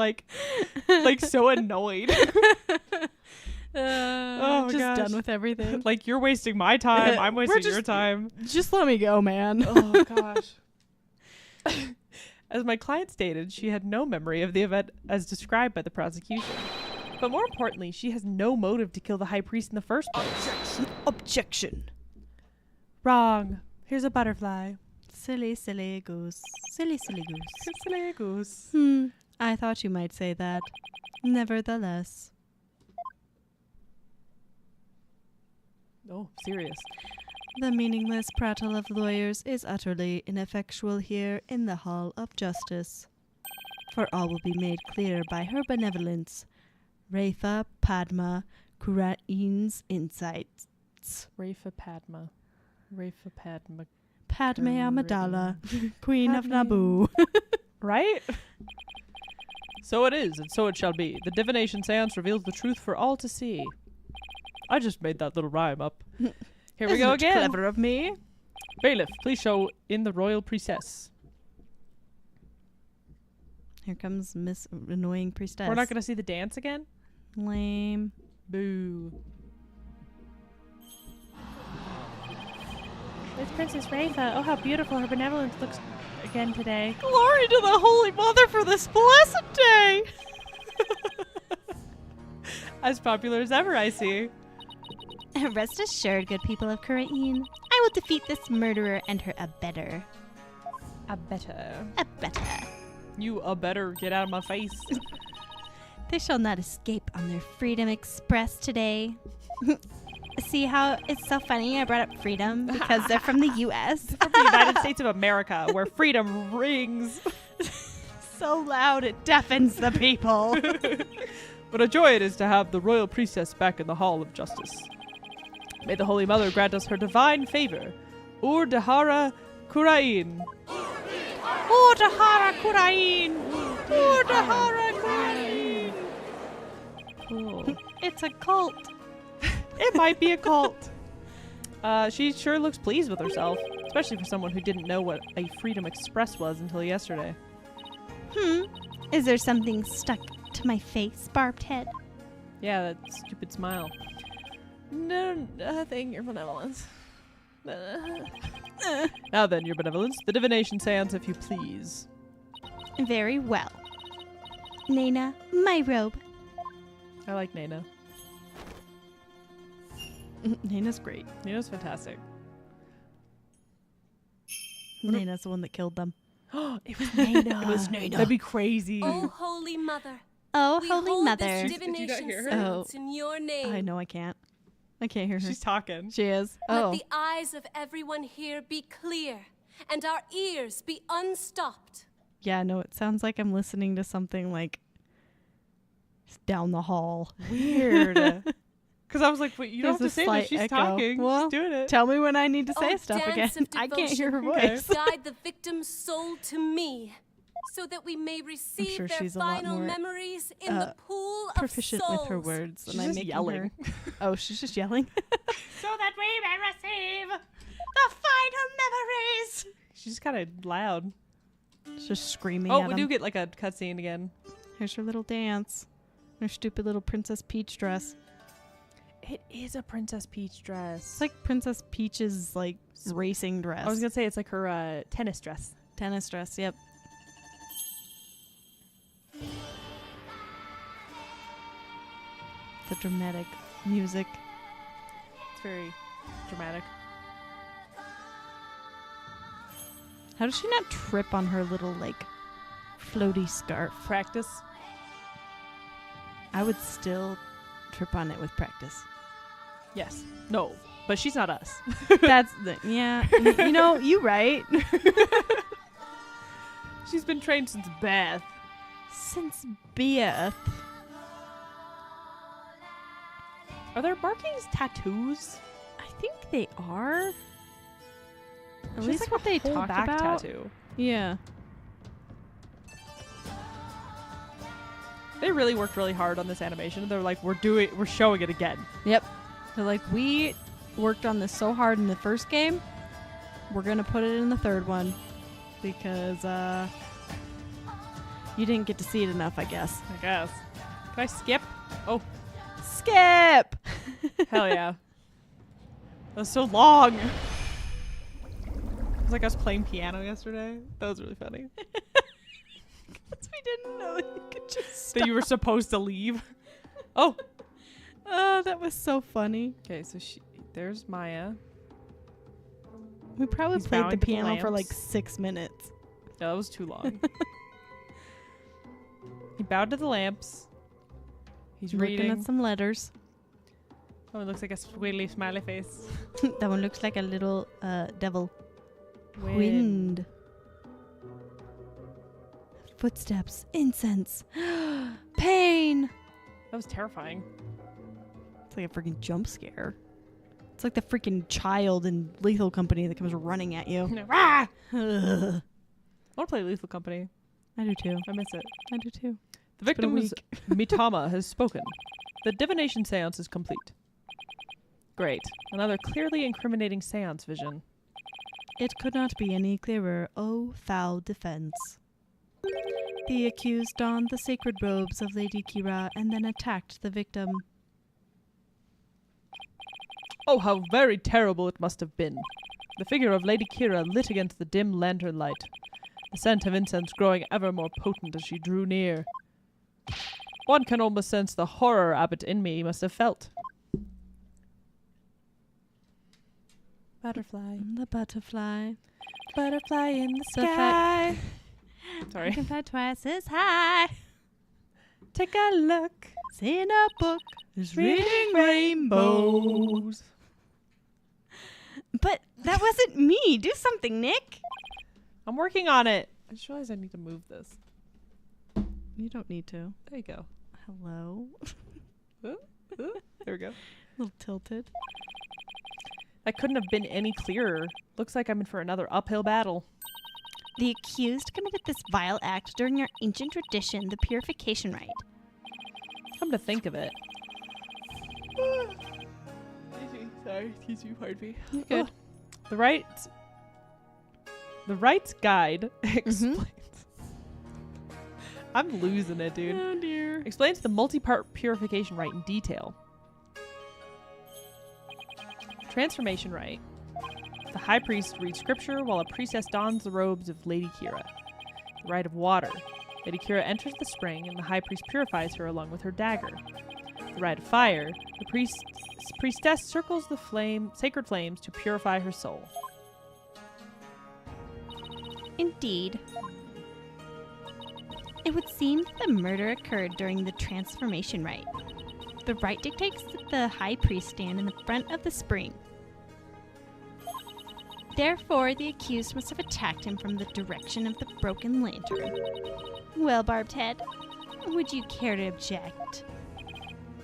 so annoyed. Oh just gosh. done with everything. Like you're wasting my time. I'm wasting your just- time. Just let me go, man. Oh gosh. As my client stated, she had no memory of the event as described by the prosecution. But more importantly, she has no motive to kill the high priest in the first place. Objection. Wrong. Here's a butterfly. Silly, silly goose. Silly, silly goose. Silly goose. I thought you might say that. Nevertheless. Oh, serious. The meaningless prattle of lawyers is utterly ineffectual here in the Hall of Justice. For all will be made clear by her benevolence. Rafa Padma Kurain's insights. Rafa Padma. Padme Amidala, Queen of Naboo. Right? So it is, and so it shall be. The divination seance reveals the truth for all to see. I just made that little rhyme up. Here we go again. Clever of me. Bailiff, please show in the royal priestess. Here comes Miss Annoying Priestess. We're not going to see the dance again? Lame. Boo. It's Princess Rafa. Oh, how beautiful her benevolence looks again today. Glory to the Holy Mother for this blessed day. As popular as ever, I see. Rest assured, good people of Kurain, I will defeat this murderer and her abettor. Abettor. You better get out of my face. They shall not escape on their Freedom Express today. See how it's so funny I brought up freedom because they're from the U.S. From the United States of America, where freedom rings. So loud it deafens the people. But What a joy it is to have the royal priestess back in the Hall of Justice. May the Holy Mother grant us her divine favor. Ur Dahara Kurain. Ur Dahara Kurain! Ur Dahara Kurain! Cool. It's a cult. It might be a cult. She sure looks pleased with herself, especially for someone who didn't know what a Freedom Express was until yesterday. Is there something stuck to my face, Barbed Head? Yeah, that stupid smile. No, nothing, Your Benevolence. Now then, Your Benevolence, the divination seance, if you please. Very well. Nana, my robe. I like Nana. Nana's great. Nana's fantastic. Nana's the one that killed them. It was Nana. It was Nana. That'd be crazy. Oh, Holy Mother. Oh, We Holy hold Mother. This divination hear her? seance in your name. I know I can't. I can't hear her. She's talking. She is. Let Oh. the eyes of everyone here be clear and our ears be unstopped. Yeah, no, it sounds like I'm listening to something like down the hall. Weird. Because I was like, wait, you don't have There's to a say that. slight She's echo. talking. Well, She's doing it. Tell me when I need to say Oh, stuff again. dance of I can't hear her devotion. voice. Guide the victim's soul to me so that we may receive sure their she's a lot final more, memories in the pool of Proficient souls. with her words. She's and I'm just making yelling. her- Oh, she's just yelling. So that we may receive the final memories. She's just kind of loud. She's just screaming Oh, at we him. do get like a cutscene again. Here's her little dance. Her stupid little Princess Peach dress. It is a Princess Peach dress. It's like Princess Peach's like racing dress. I was gonna say it's like her tennis dress. Tennis dress, yep. The dramatic music. It's very dramatic. How does she not trip on her little like floaty scarf? Practice. I would still trip on it with practice. Yes. No. But she's not us. That's the you know, you right. She's been trained since Beth. Since Beth. Are there markings tattoos? I think they are. At She's least like what a they whole talked back about. tattoo. Yeah. They really worked really hard on this animation. They're like, we're showing it again. Yep. They're like, we worked on this so hard in the first game. We're gonna put it in the third one because you didn't get to see it enough, I guess. I guess. Can I skip? Oh, Skip. hell yeah. That was so long. It was like I was playing piano yesterday. That was really funny. We didn't know you could just That you were supposed to leave. Oh. Oh, that was so funny. Okay, so there's Maya. We probably He's played bowing the to the piano for lamps. like 6 minutes. Yeah, that was too long. He bowed to the lamps. He's Looking reading. at some letters. Oh, it looks like a squiggly smiley face. That one looks like a little devil. Wind. Wind. Footsteps. Incense. Pain. That was terrifying. It's like a freaking jump scare. It's like the freaking child in Lethal Company that comes running at you. Rah! Ugh. I want to play Lethal Company. I do too. I miss it. I do too. The been a victim's Mitama has spoken. The divination seance is complete. Great. Another clearly incriminating seance vision. It could not be any clearer, O foul defense. The accused donned the sacred robes of Lady Kira and then attacked the victim. Oh, how very terrible it must have been. The figure of Lady Kira lit against the dim lantern light, the scent of incense growing ever more potent as she drew near. One can almost sense the horror Abbot in me must have felt. Butterfly. The butterfly. Butterfly in the The sky. I Sorry. can fly twice as high. Take a look. It's in a book. It's reading rainbows. But that wasn't me. Do something, Nick. I'm working on it. I just realized I need to move this. You don't need to. There you go. Hello. There we go. A little tilted. That couldn't have been any clearer. Looks like I'm in for another uphill battle. The accused committed this vile act during our ancient tradition, the purification rite. Come to think of it. Sorry, excuse me, pardon me. You're good. The rights guide explains. I'm losing it, dude. Oh dear. Explains the multi-part purification rite in detail. Transformation rite. The high priest reads scripture while a priestess dons the robes of Lady Kira. The rite of water. Lady Kira enters the spring and the high priest purifies her along with her dagger. The rite of fire. The priestess circles the sacred flames to purify her soul. Indeed. It would seem that the murder occurred during the transformation rite. The rite dictates that the high priest stand in the front of the spring. Therefore, the accused must have attacked him from the direction of the broken lantern. Well, Barbed Head, would you care to object?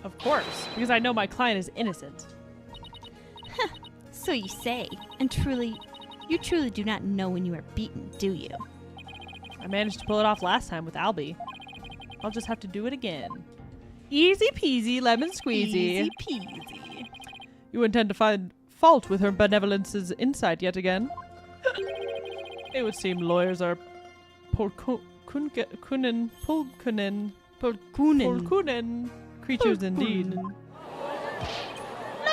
Of course, because I know my client is innocent. So you say, and you truly do not know when you are beaten, do you? I managed to pull it off last time with Albie. I'll just have to do it again. Easy peasy lemon squeezy. Easy peasy. You intend to find fault with her benevolence's insight yet again? It would seem lawyers are pulkunen creatures indeed. Look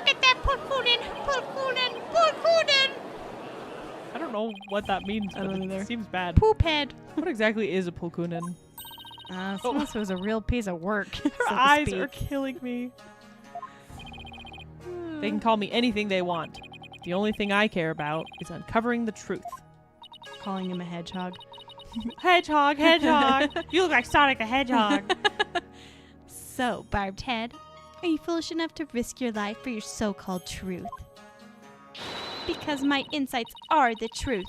at that pulkunen, pulkunen, pulkunen. I don't know what that means, I but don't it either. seems bad. Poop head. What exactly is a pulkunen? This was a real piece of work. Her eyes are killing me. They can call me anything they want. The only thing I care about is uncovering the truth. Calling him a hedgehog. Hedgehog, hedgehog. You look like Sonic the Hedgehog. So, Barbed Head, are you foolish enough to risk your life for your so-called truth? Because my insights are the truth.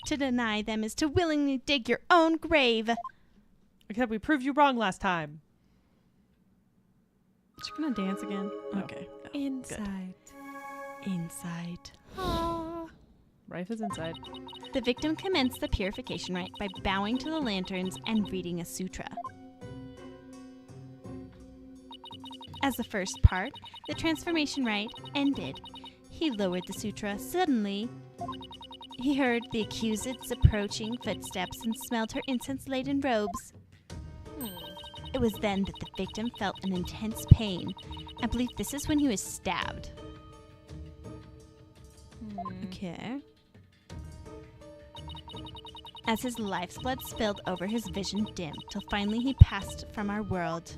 To deny them is to willingly dig your own grave. Except we proved you wrong last time. Is she gonna dance again? No. Okay. Inside. Inside. Rife is inside. The victim commenced the purification rite by bowing to the lanterns and reading a sutra. As the first part, the transformation rite ended. He lowered the sutra. Suddenly, he heard the accused's approaching footsteps and smelled her incense-laden robes. It was then that the victim felt an intense pain. I believe this is when he was stabbed. Okay. As his life's blood spilled over, his vision dimmed, till finally he passed from our world.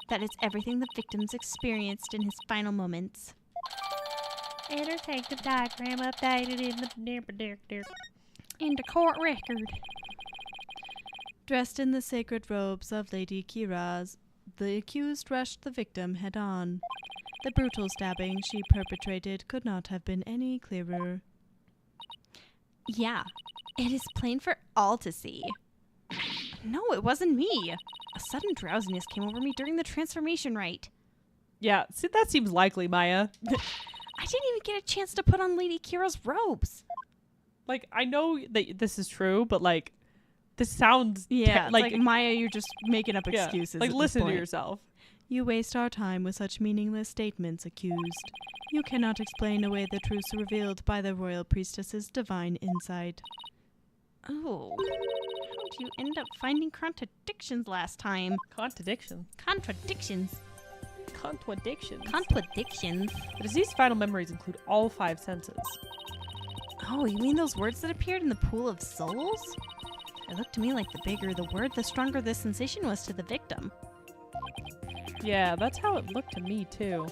That is everything the victims experienced in his final moments. Interactive diagram updated in the court record. Dressed in the sacred robes of Lady Kira's, the accused rushed the victim head-on. The brutal stabbing she perpetrated could not have been any clearer. Yeah, it is plain for all to see. No, it wasn't me. A sudden drowsiness came over me during the transformation rite. Yeah, see, that seems likely, Maya. I didn't even get a chance to put on Lady Kira's robes. Like, I know that this is true, but, like, this sounds... Yeah, like Maya, you're just making up excuses. Like, at listen this to point. yourself. You waste our time with such meaningless statements, accused. You cannot explain away the truths revealed by the royal priestess's divine insight. Oh, how did you end up finding contradictions last time? Contradiction. Contradictions. Contradictions. Contradictions. The deceased's final memories include all 5 senses. Oh, you mean those words that appeared in the pool of souls? It looked to me like the bigger the word, the stronger the sensation was to the victim. Yeah, that's how it looked to me, too.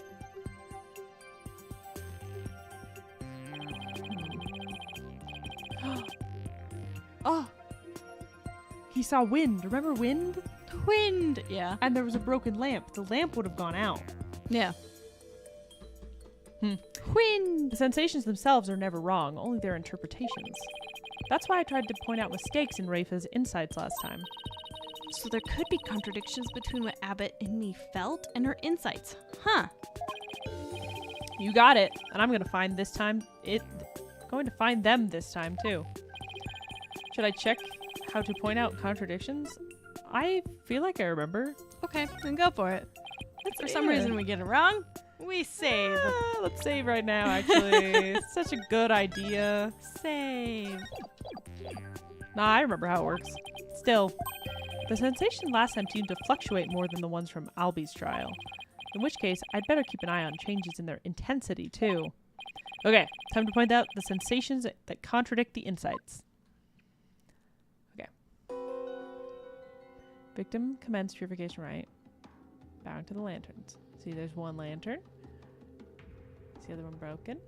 Oh! He saw wind. Remember wind? Wind! Yeah. And there was a broken lamp. The lamp would have gone out. Yeah. Wind! The sensations themselves are never wrong, only their interpretations. That's why I tried to point out mistakes in Rafa's insights last time. So there could be contradictions between what Abbott and me felt and her insights. Huh. You got it. And I'm going to find this time. Going to find them this time too. Should I check how to point out contradictions? I feel like I remember. Okay, then go for it. If for some reason we get it wrong, we save. Let's save right now, actually. It's such a good idea. Save. Nah, I remember how it works. Still, the sensation last time seemed to fluctuate more than the ones from Albie's trial. In which case, I'd better keep an eye on changes in their intensity, too. Okay, time to point out the sensations that contradict the insights. Okay. Victim commenced purification rite. Bowing to the lanterns. See, there's one lantern. Is the other one broken?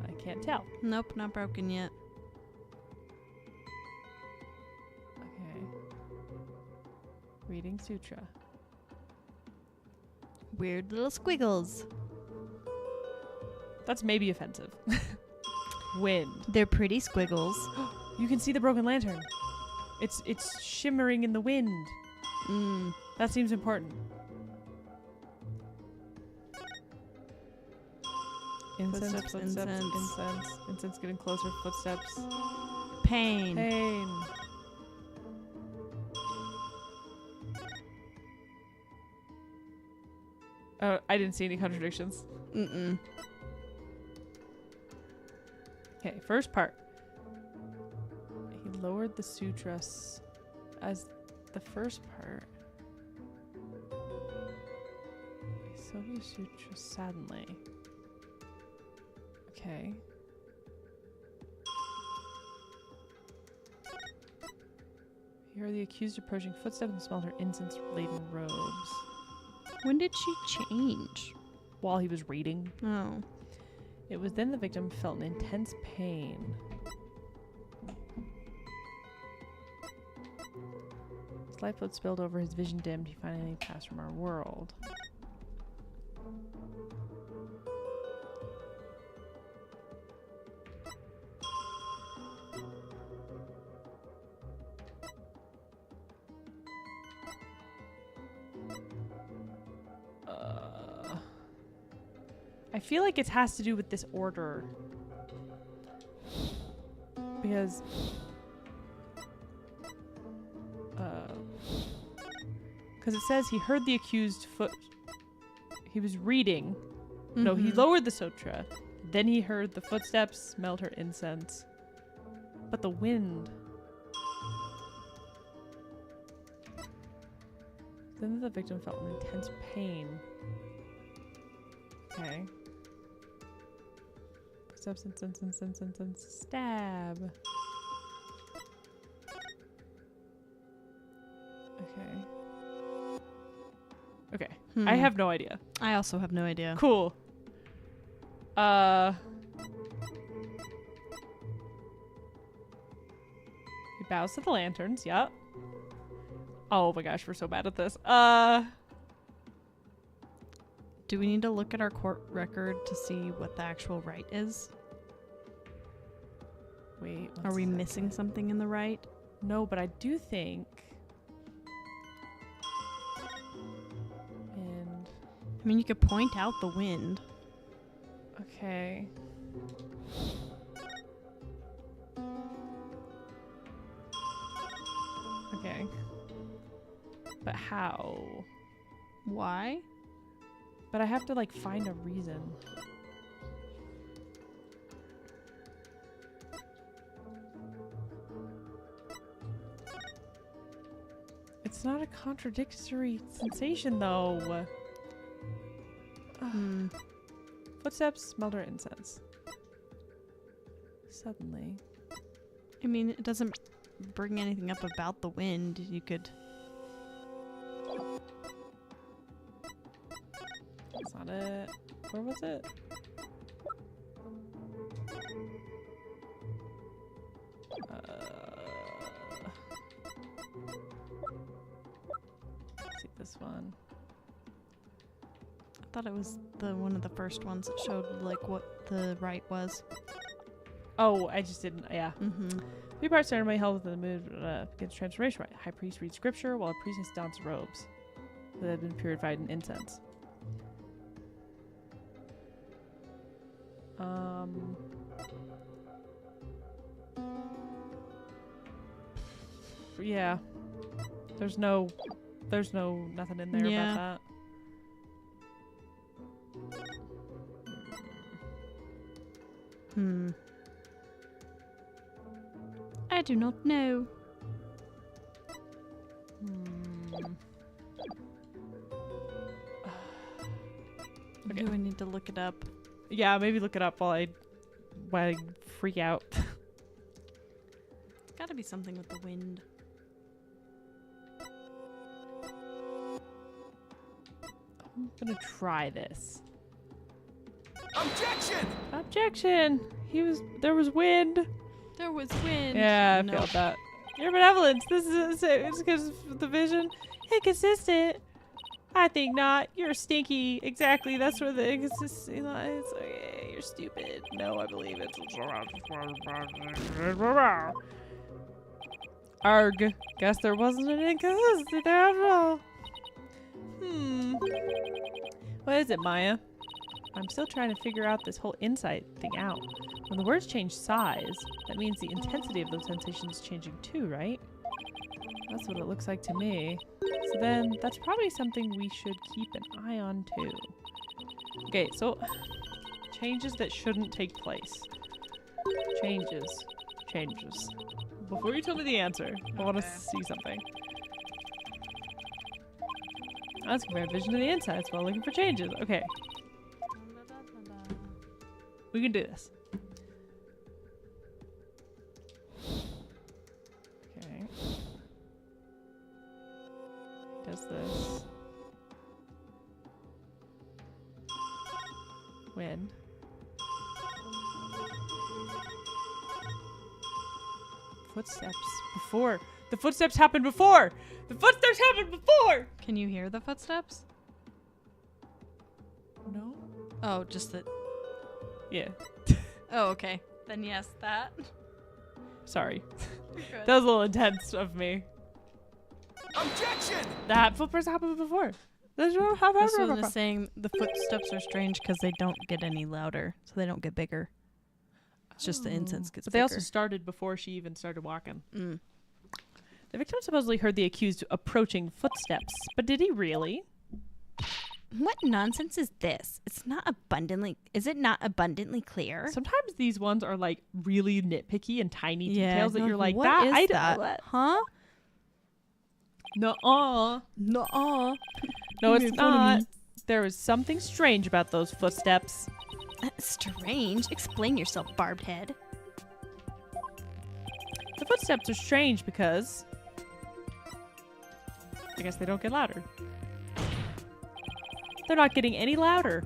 I can't tell. Nope, not broken yet. Okay. Reading sutra. Weird little squiggles. That's maybe offensive. Wind. They're pretty squiggles. You can see the broken lantern. It's shimmering in the wind. That seems important. Incense, Footsteps, incense getting closer, footsteps. Pain. Pain. Oh, I didn't see any contradictions. Mm-mm. Okay, first part. He lowered the sutras as the first part. He slowed the sutra suddenly. Okay. He heard the accused approaching footsteps and smelled her incense-laden robes. When did she change? While he was reading. Oh. It was then the victim felt an intense pain. His life blood spilled over, his vision dimmed, he finally passed from our world. I feel like it has to do with this order. Because it says he heard the accused he was reading. No, he lowered the sutra. Then he heard the footsteps, smelled her incense. But the wind. Then the victim felt an intense pain. Okay. Footsteps, incense, stab. Okay. Okay. I have no idea. I also have no idea. Cool. He bows to the lanterns, yep. Oh my gosh, we're so bad at this. Do we need to look at our court record to see what the actual right is? Wait, Are we missing something in the right? No, but I do think. And I mean, you could point out the wind. okay. Okay. But how? Why? But I have to like find a reason. It's not a contradictory sensation though. Footsteps, smelled her incense. Suddenly. I mean, it doesn't bring anything up about the wind. You could... That's not it. Where was it? Let's see this one. I thought it was the one of the first ones that showed like what the right was. Oh, I just didn't. Yeah. 3 parts ceremony held within the mood against transformation. Right. High priest reads scripture while a priestess dons robes that have been purified in incense. Yeah. There's nothing in there about that. I do not know. Okay. Do I need to look it up? Yeah, maybe look it up while I freak out. It's gotta be something with the wind. I'm gonna try this. Objection! Objection! There was wind. There was wind. Yeah, I No. felt that. Your benevolence. This is it's because of the vision. Inconsistent. I think not. You're stinky. Exactly. That's where the inconsistency lies. Okay, you're stupid. No, I believe it. Arg. Guess there wasn't an inconsistency there after all. What is it, Maya? I'm still trying to figure out this whole insight thing out. When the words change size, that means the intensity of those sensations is changing too, right? That's what it looks like to me. So then, that's probably something we should keep an eye on too. Okay, so changes that shouldn't take place. Changes. Before you tell me the answer, I want to see something. Let's compare vision to the insides while looking for changes. Okay. We can do this. Okay. Does this. Wind. Footsteps. Before. The footsteps happened before! The footsteps happened before! Can you hear the footsteps? No? Oh, just that. Yeah. Oh, okay. Then yes, that. Sorry. You're good. That was a little intense of me. Objection! That footprints happened before. This one is saying the footsteps are strange because they don't get any louder, so they don't get bigger. It's just the incense gets But bigger. they also started before she even started walking. Mm. The victim supposedly heard the accused approaching footsteps, but did he really? What nonsense is this? Is it not abundantly clear? Sometimes these ones are like really nitpicky and tiny Yeah, details that no, you're like, what that is I that? don't. Huh? Nuh-uh. Nuh-uh. No, You it's made fun of not. me. There was something strange about those footsteps. Strange. Explain yourself, barbed head. The footsteps are strange because I guess they don't get louder. They're not getting any louder.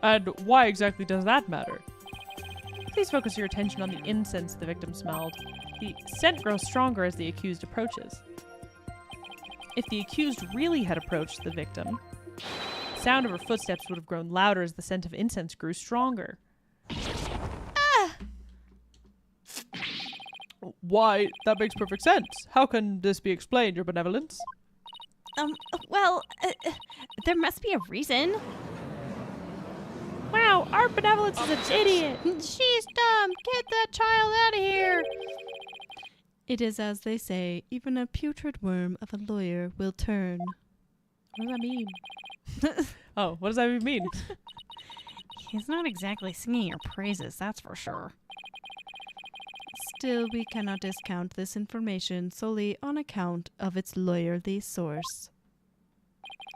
And why exactly does that matter? Please focus your attention on the incense the victim smelled. The scent grows stronger as the accused approaches. If the accused really had approached the victim, the sound of her footsteps would have grown louder as the scent of incense grew stronger. Why? That makes perfect sense. How can this be explained, Your Benevolence? There must be a reason. Wow, our Benevolence is an idiot! She's dumb. Get that child out of here. It is as they say, even a putrid worm of a lawyer will turn. What does that mean? Oh, what does that even mean? He's not exactly singing your praises, that's for sure. Still, we cannot discount this information solely on account of its lawyerly source.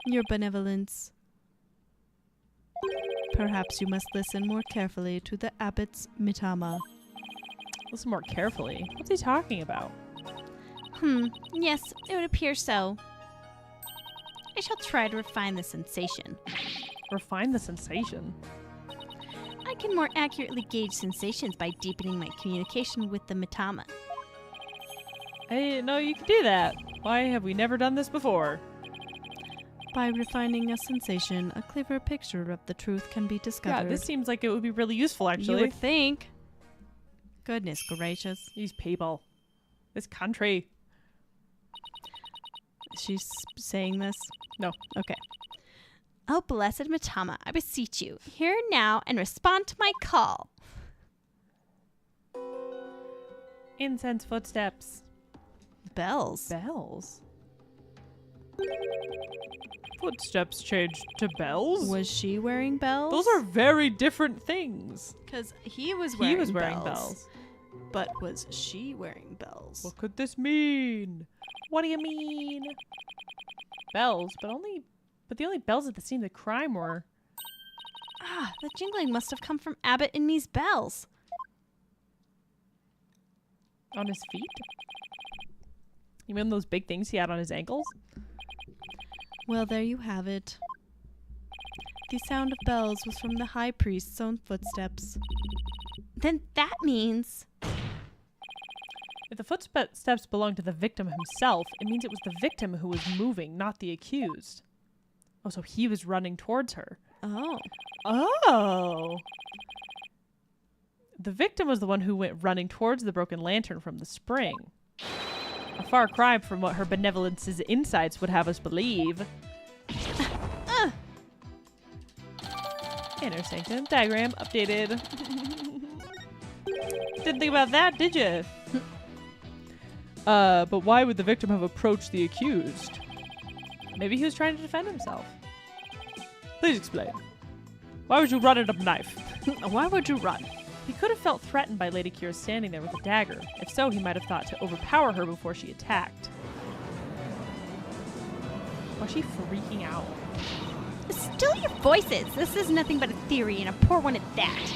Your Benevolence. Perhaps you must listen more carefully to the abbot's mitama. Listen more carefully. What's he talking about? Yes, it would appear so. I shall try to refine the sensation. Refine the sensation. I can more accurately gauge sensations by deepening my communication with the mitama. I didn't know you could do that. Why have we never done this before? By refining a sensation, a clearer picture of the truth can be discovered. Yeah, this seems like it would be really useful, actually. You would think. Goodness gracious. These people. This country. She's saying this? No. Okay. Oh, blessed Matama, I beseech you, hear now and respond to my call. Incense footsteps. Bells. Bells? Footsteps changed to bells? Was she wearing bells? Those are very different things. Because he was He wearing was wearing bells. bells. But was she wearing bells? What could this mean? What do you mean? Bells, but the only bells at the scene of the crime were... Ah, the jingling must have come from Abbott and me's bells. On his feet? You mean those big things he had on his ankles? Well, there you have it. The sound of bells was from the high priest's own footsteps. Then that means... If the footsteps belonged to the victim himself, it means it was the victim who was moving, not the accused. Oh, so he was running towards her. Oh. Oh! The victim was the one who went running towards the broken lantern from the spring. A far cry from what her benevolence's insights would have us believe. Inner sanctum diagram updated. Didn't think about that, did you? But why would the victim have approached the accused? Maybe he was trying to defend himself. Please explain. Why would you run at a knife? Why would you run? He could have felt threatened by Lady Kira standing there with a dagger. If so, he might have thought to overpower her before she attacked. Was she freaking out? Still your voices. This is nothing but a theory, and a poor one at that.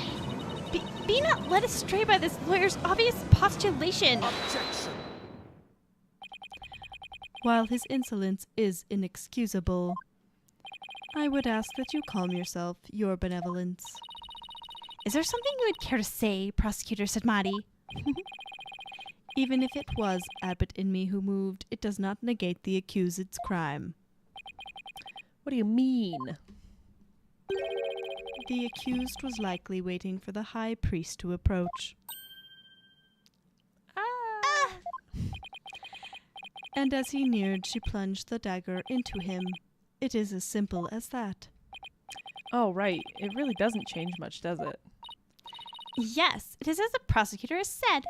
Be not led astray by this lawyer's obvious postulation. Objection! While his insolence is inexcusable, I would ask that you calm yourself, your benevolence. Is there something you would care to say, Prosecutor Sadmati? Even if it was Abbott in me who moved, it does not negate the accused's crime. What do you mean? The accused was likely waiting for the high priest to approach. And as he neared, she plunged the dagger into him. It is as simple as that. Oh, right. It really doesn't change much, does it? Yes, it is as the prosecutor has said.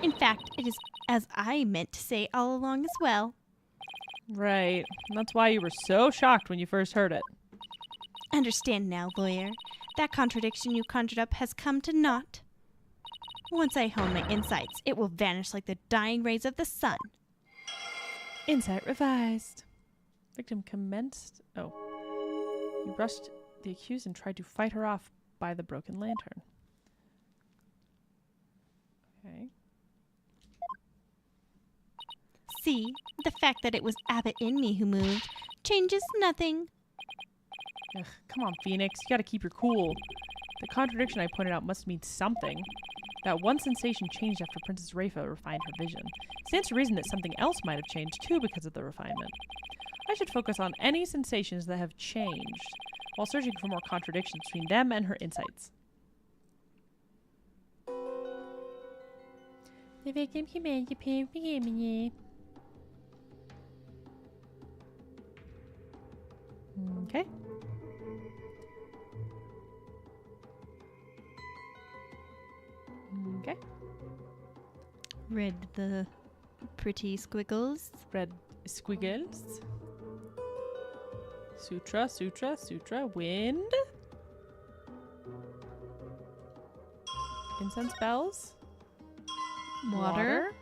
In fact, it is as I meant to say all along as well. Right. That's why you were so shocked when you first heard it. Understand now, lawyer. That contradiction you conjured up has come to naught. Once I hone my insights, it will vanish like the dying rays of the sun. Insight revised. Victim commenced... Oh. You rushed the accused and tried to fight her off by the broken lantern. Okay. See, the fact that it was Abbott in me who moved changes nothing. Ugh, come on, Phoenix. You gotta keep your cool. The contradiction I pointed out must mean something. That one sensation changed after Princess Rafa refined her vision. Stands to reason that something else might have changed too because of the refinement. I should focus on any sensations that have changed, while searching for more contradictions between them and her insights. The victim commanded to pay for gaming. Okay. Okay. Read the pretty squiggles. Red squiggles. Sutra, sutra, sutra. Wind. Incense bells. Water.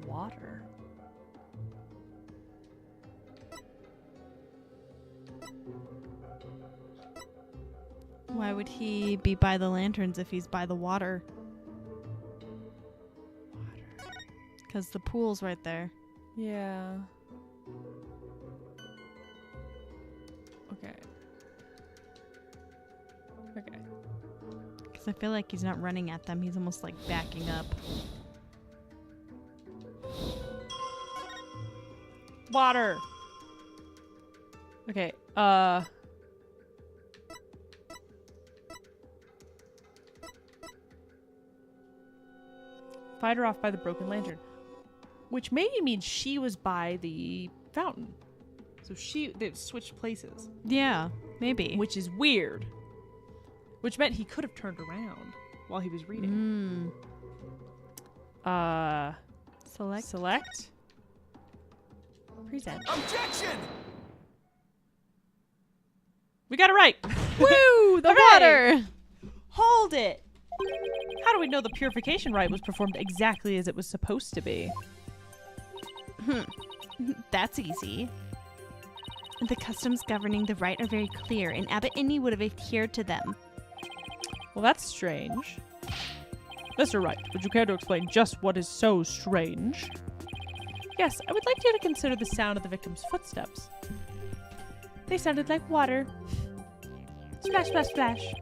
Water. Why would he be by the lanterns if he's by the water? Because the pool's right there. Yeah. Okay. Okay. Because I feel like he's not running at them. He's almost like backing up. Water. Okay. fight her off by the broken lantern. Which maybe means she was by the fountain. So they've switched places. Yeah, maybe. Which is weird. Which meant he could have turned around while he was reading. Select. Present. Objection! We got it right. Woo! The Hooray! water! Hold it. How do we know the purification rite was performed exactly as it was supposed to be? That's easy. The customs governing the rite are very clear, and Abbot Indy would have adhered to them. Well, that's strange. Mr. Wright, would you care to explain just what is so strange? Yes, I would like you to consider the sound of the victim's footsteps. They sounded like water. Splash, splash, splash.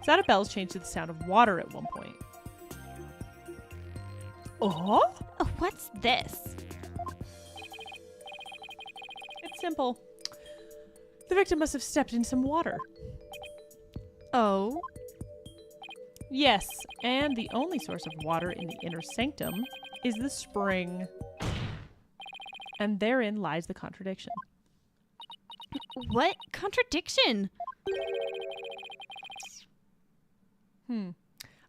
Sound of bells changed to the sound of water at one point. Oh? Oh, what's this? It's simple. The victim must have stepped in some water. Oh? Yes, and the only source of water in the inner sanctum is the spring. And therein lies the contradiction. What contradiction? I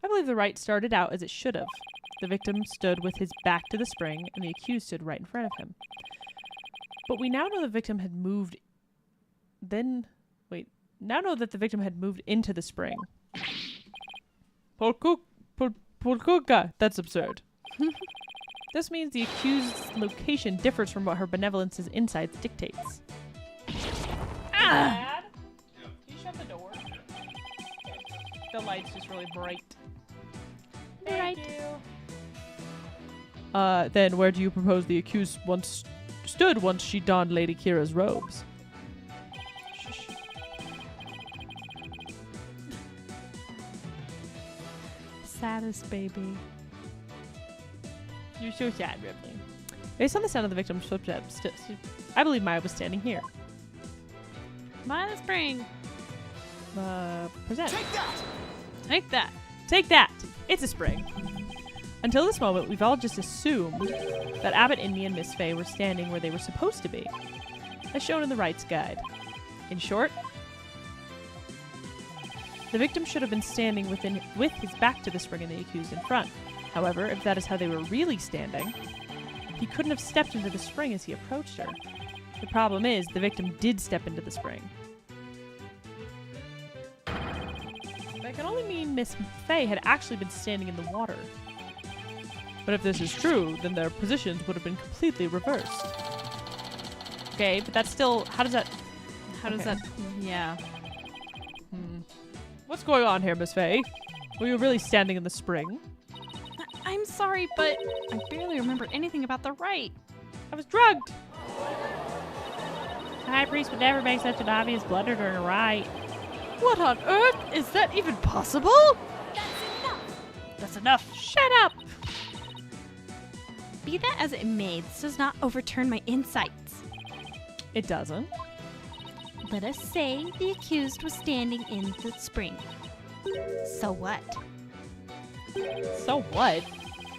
believe the rite started out as it should have. The victim stood with his back to the spring, and the accused stood right in front of him. But we now know the victim had moved... now know that the victim had moved into the spring. Polkuka. That's absurd. This means the accused's location differs from what her benevolence's insides dictates. Dad? Can you shut the door? The light's just really bright. Right. Then where do you propose the accused stood once she donned Lady Kira's robes? Shh. Saddest baby. You're so sad, Ripley. Based on the sound of the victim's footsteps, I believe Maya was standing here. By the spring. Present. Take that! Take that. Take that! It's a spring. Until this moment, we've all just assumed that Abbot Indy and Miss Fay were standing where they were supposed to be, as shown in the rites guide. In short, the victim should have been standing with his back to the spring and the accused in front. However, if that is how they were really standing, he couldn't have stepped into the spring as he approached her. The problem is, the victim did step into the spring. That can only mean Miss Fay had actually been standing in the water. But if this is true, then their positions would have been completely reversed. Okay, but that's still... How does that... Yeah. What's going on here, Miss Fay? Were you really standing in the spring? I'm sorry, but I barely remember anything about the rite. I was drugged! The High Priest would never make such an obvious blunder during a rite. What on earth? Is that even possible? That's enough! Shut up! Be that as it may, this does not overturn my insights. It doesn't. Let us say the accused was standing in the spring. So what? So what?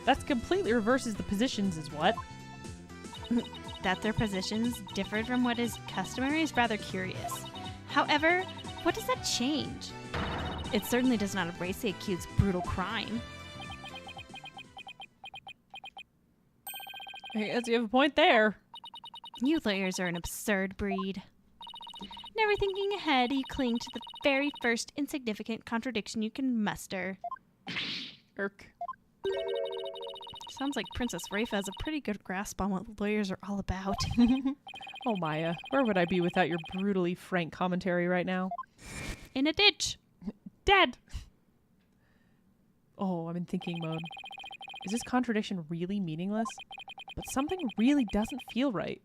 That completely reverses the positions is what? That their positions differed from what is customary is rather curious. However, what does that change? It certainly does not erase the accused's brutal crime. I guess you have a point there. You lawyers are an absurd breed. Never thinking ahead, you cling to the very first insignificant contradiction you can muster. Irk. Sounds like Princess Rafa has a pretty good grasp on what lawyers are all about. Oh, Maya, where would I be without your brutally frank commentary right now? In a ditch. Dead! Oh, I'm in thinking mode. Is this contradiction really meaningless? But something really doesn't feel right.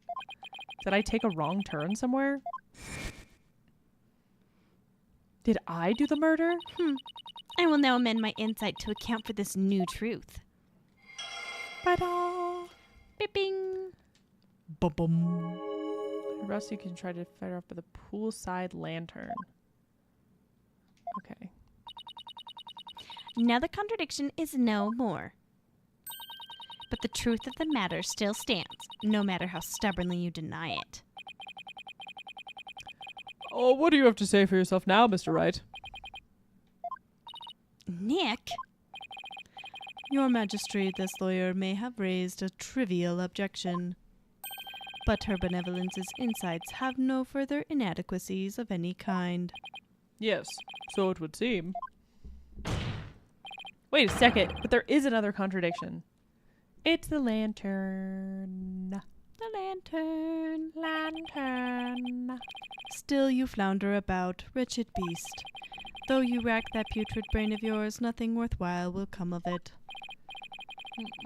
Did I take a wrong turn somewhere? Did I do the murder? I will now amend my insight to account for this new truth. Ta-da! Bipping. Bum-bum. Or else you can try to fight her off with a poolside lantern. Okay. Now the contradiction is no more. But the truth of the matter still stands, no matter how stubbornly you deny it. Oh, what do you have to say for yourself now, Mr. Wright? Nick? Your Majesty, this lawyer may have raised a trivial objection, but Her Benevolence's insights have no further inadequacies of any kind. Yes, so it would seem. Wait a second, but there is another contradiction. It's the lantern. The lantern. Lantern. Still you flounder about, wretched beast. Though you rack that putrid brain of yours, nothing worthwhile will come of it.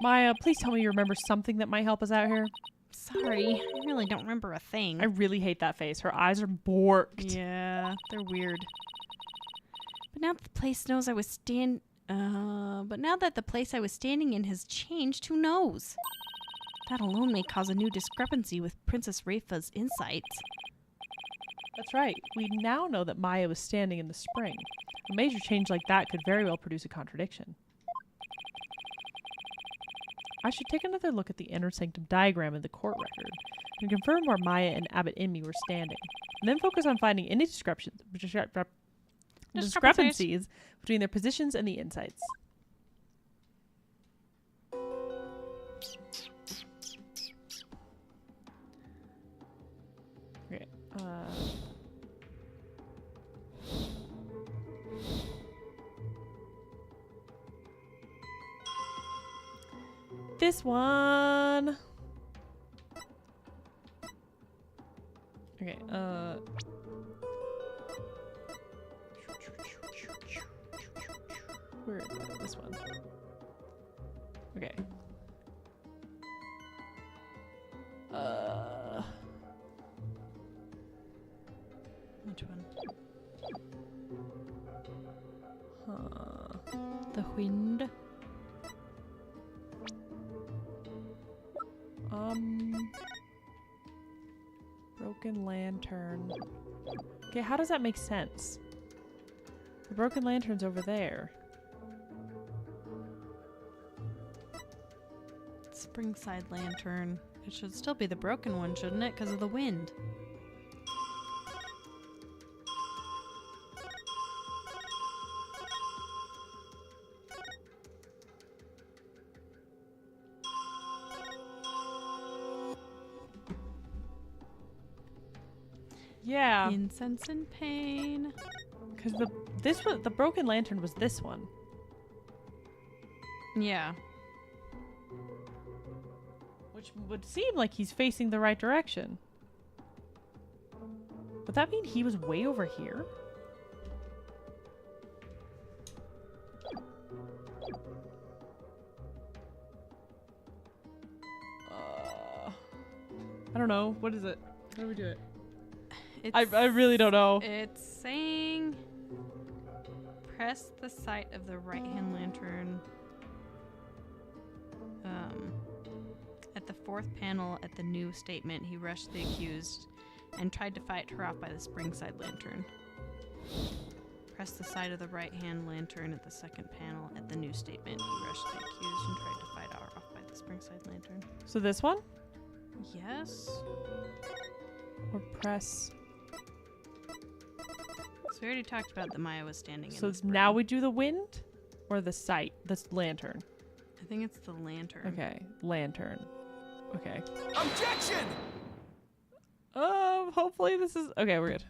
Maya, please tell me you remember something that might help us out here. Sorry, I really don't remember a thing. I really hate that face. Her eyes are borked. Yeah, they're weird. But now that the place knows I was but now that the place I was standing in has changed, who knows? That alone may cause a new discrepancy with Princess Rafa's insights. That's right. We now know that Maya was standing in the spring. A major change like that could very well produce a contradiction. I should take another look at the inner sanctum diagram in the court record and confirm where Maya and Abbot Inmee were standing, and then focus on finding any discrepancies between their positions and the insights. Okay. This one. Okay, where is that? This one. Okay. Which one? Huh. The wind. Broken lantern. Okay, how does that make sense? The broken lantern's over there. Springside lantern. It should still be the broken one, shouldn't it? Because of the wind. Yeah, Incense and pain. because the broken lantern was this one. Yeah. Which would seem like he's facing the right direction. Would that mean he was way over here? I don't know. What is it? How do we do it? I really don't know. It's saying press the site of the right-hand lantern at the fourth panel at the new statement. He rushed the accused and tried to fight her off by the Springside lantern. Press the side of the right-hand lantern at the second panel at the new statement. He rushed the accused and tried to fight her off by the Springside lantern. So this one? Yes. Or press... So we already talked about that Maya was standing in So the spring. now we do the wind? Or the sight? This lantern? I think it's the lantern. Okay. Lantern. Okay. Objection! Hopefully this is... Okay, we're good.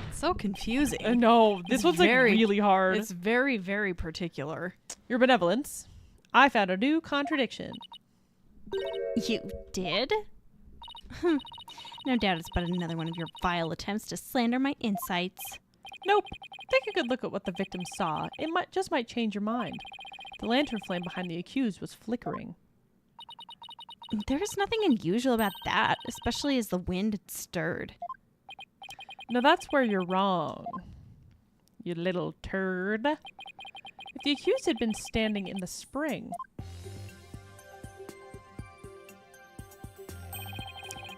It's so confusing. No, this It's one's very- like really hard. It's very, very particular. Your benevolence. I found a new contradiction. You did? No doubt it's but another one of your vile attempts to slander my insights. Nope. Take a good look at what the victim saw. It might change your mind. The lantern flame behind the accused was flickering. There's nothing unusual about that, especially as the wind had stirred. Now that's where you're wrong, you little turd. If the accused had been standing in the spring,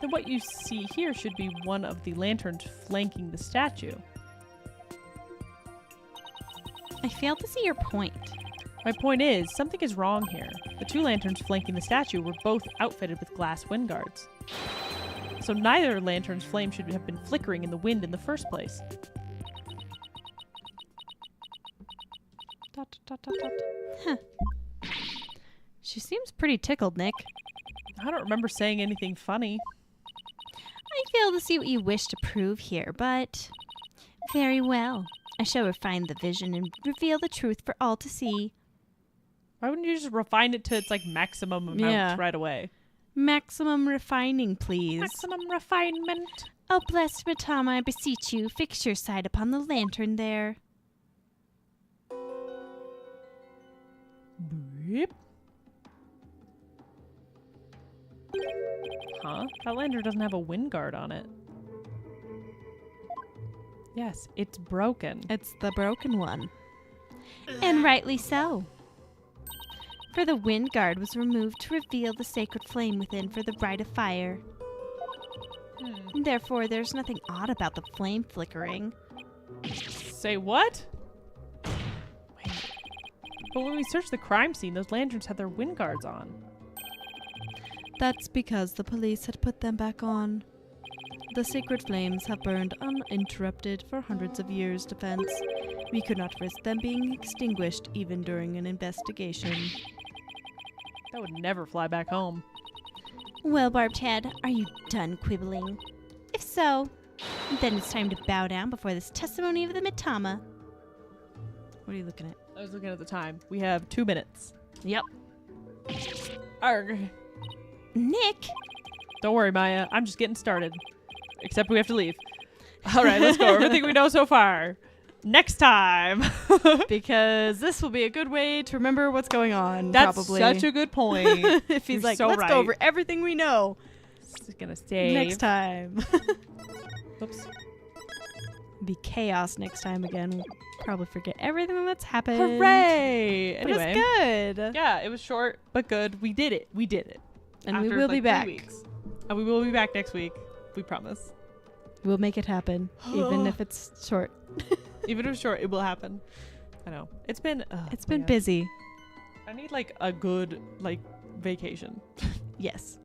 then what you see here should be one of the lanterns flanking the statue. I fail to see your point. My point is, something is wrong here. The two lanterns flanking the statue were both outfitted with glass wind guards. So neither lantern's flame should have been flickering in the wind in the first place. Dot, dot, dot, dot. She seems pretty tickled, Nick. I don't remember saying anything funny. I fail to see what you wish to prove here, but very well. I shall refine the vision and reveal the truth for all to see. Why wouldn't you just refine it to its like maximum amount right away? Maximum refining, please. Maximum refinement. Oh, blessed Matama, I beseech you, fix your sight upon the lantern there. Beep. Huh? That lantern doesn't have a wind guard on it. Yes, it's broken. It's the broken one. And rightly so. For the wind guard was removed to reveal the sacred flame within for the rite of fire. Therefore, there's nothing odd about the flame flickering. Say what? Wait. But when we searched the crime scene, those lanterns had their wind guards on. That's because the police had put them back on. The sacred flames have burned uninterrupted for hundreds of years, Defense. We could not risk them being extinguished even during an investigation. That would never fly back home. Well, Barbed Head, are you done quibbling? If so, then it's time to bow down before this testimony of the Mitama. What are you looking at? I was looking at the time. We have 2 minutes. Yep. Arg. Nick! Don't worry, Maya. I'm just getting started. Except we have to leave. All right, let's go. Everything we know so far. Next time. Because this will be a good way to remember what's going on, That's probably. such a good point. If he's You're like, so let's right. go over everything we know It's gonna save. next time. Oops. Be chaos next time again. We'll probably forget everything that's happened. Hooray! But Anyway. it's good. Yeah, it was short but good. We did it. We did it. And we After, will like, be 3 back. weeks. And we will be back next week. We promise. We'll make it happen, even if it's short. Even if it's short, it will happen. I know. It's been It's been busy. I need like a good like vacation. Yes.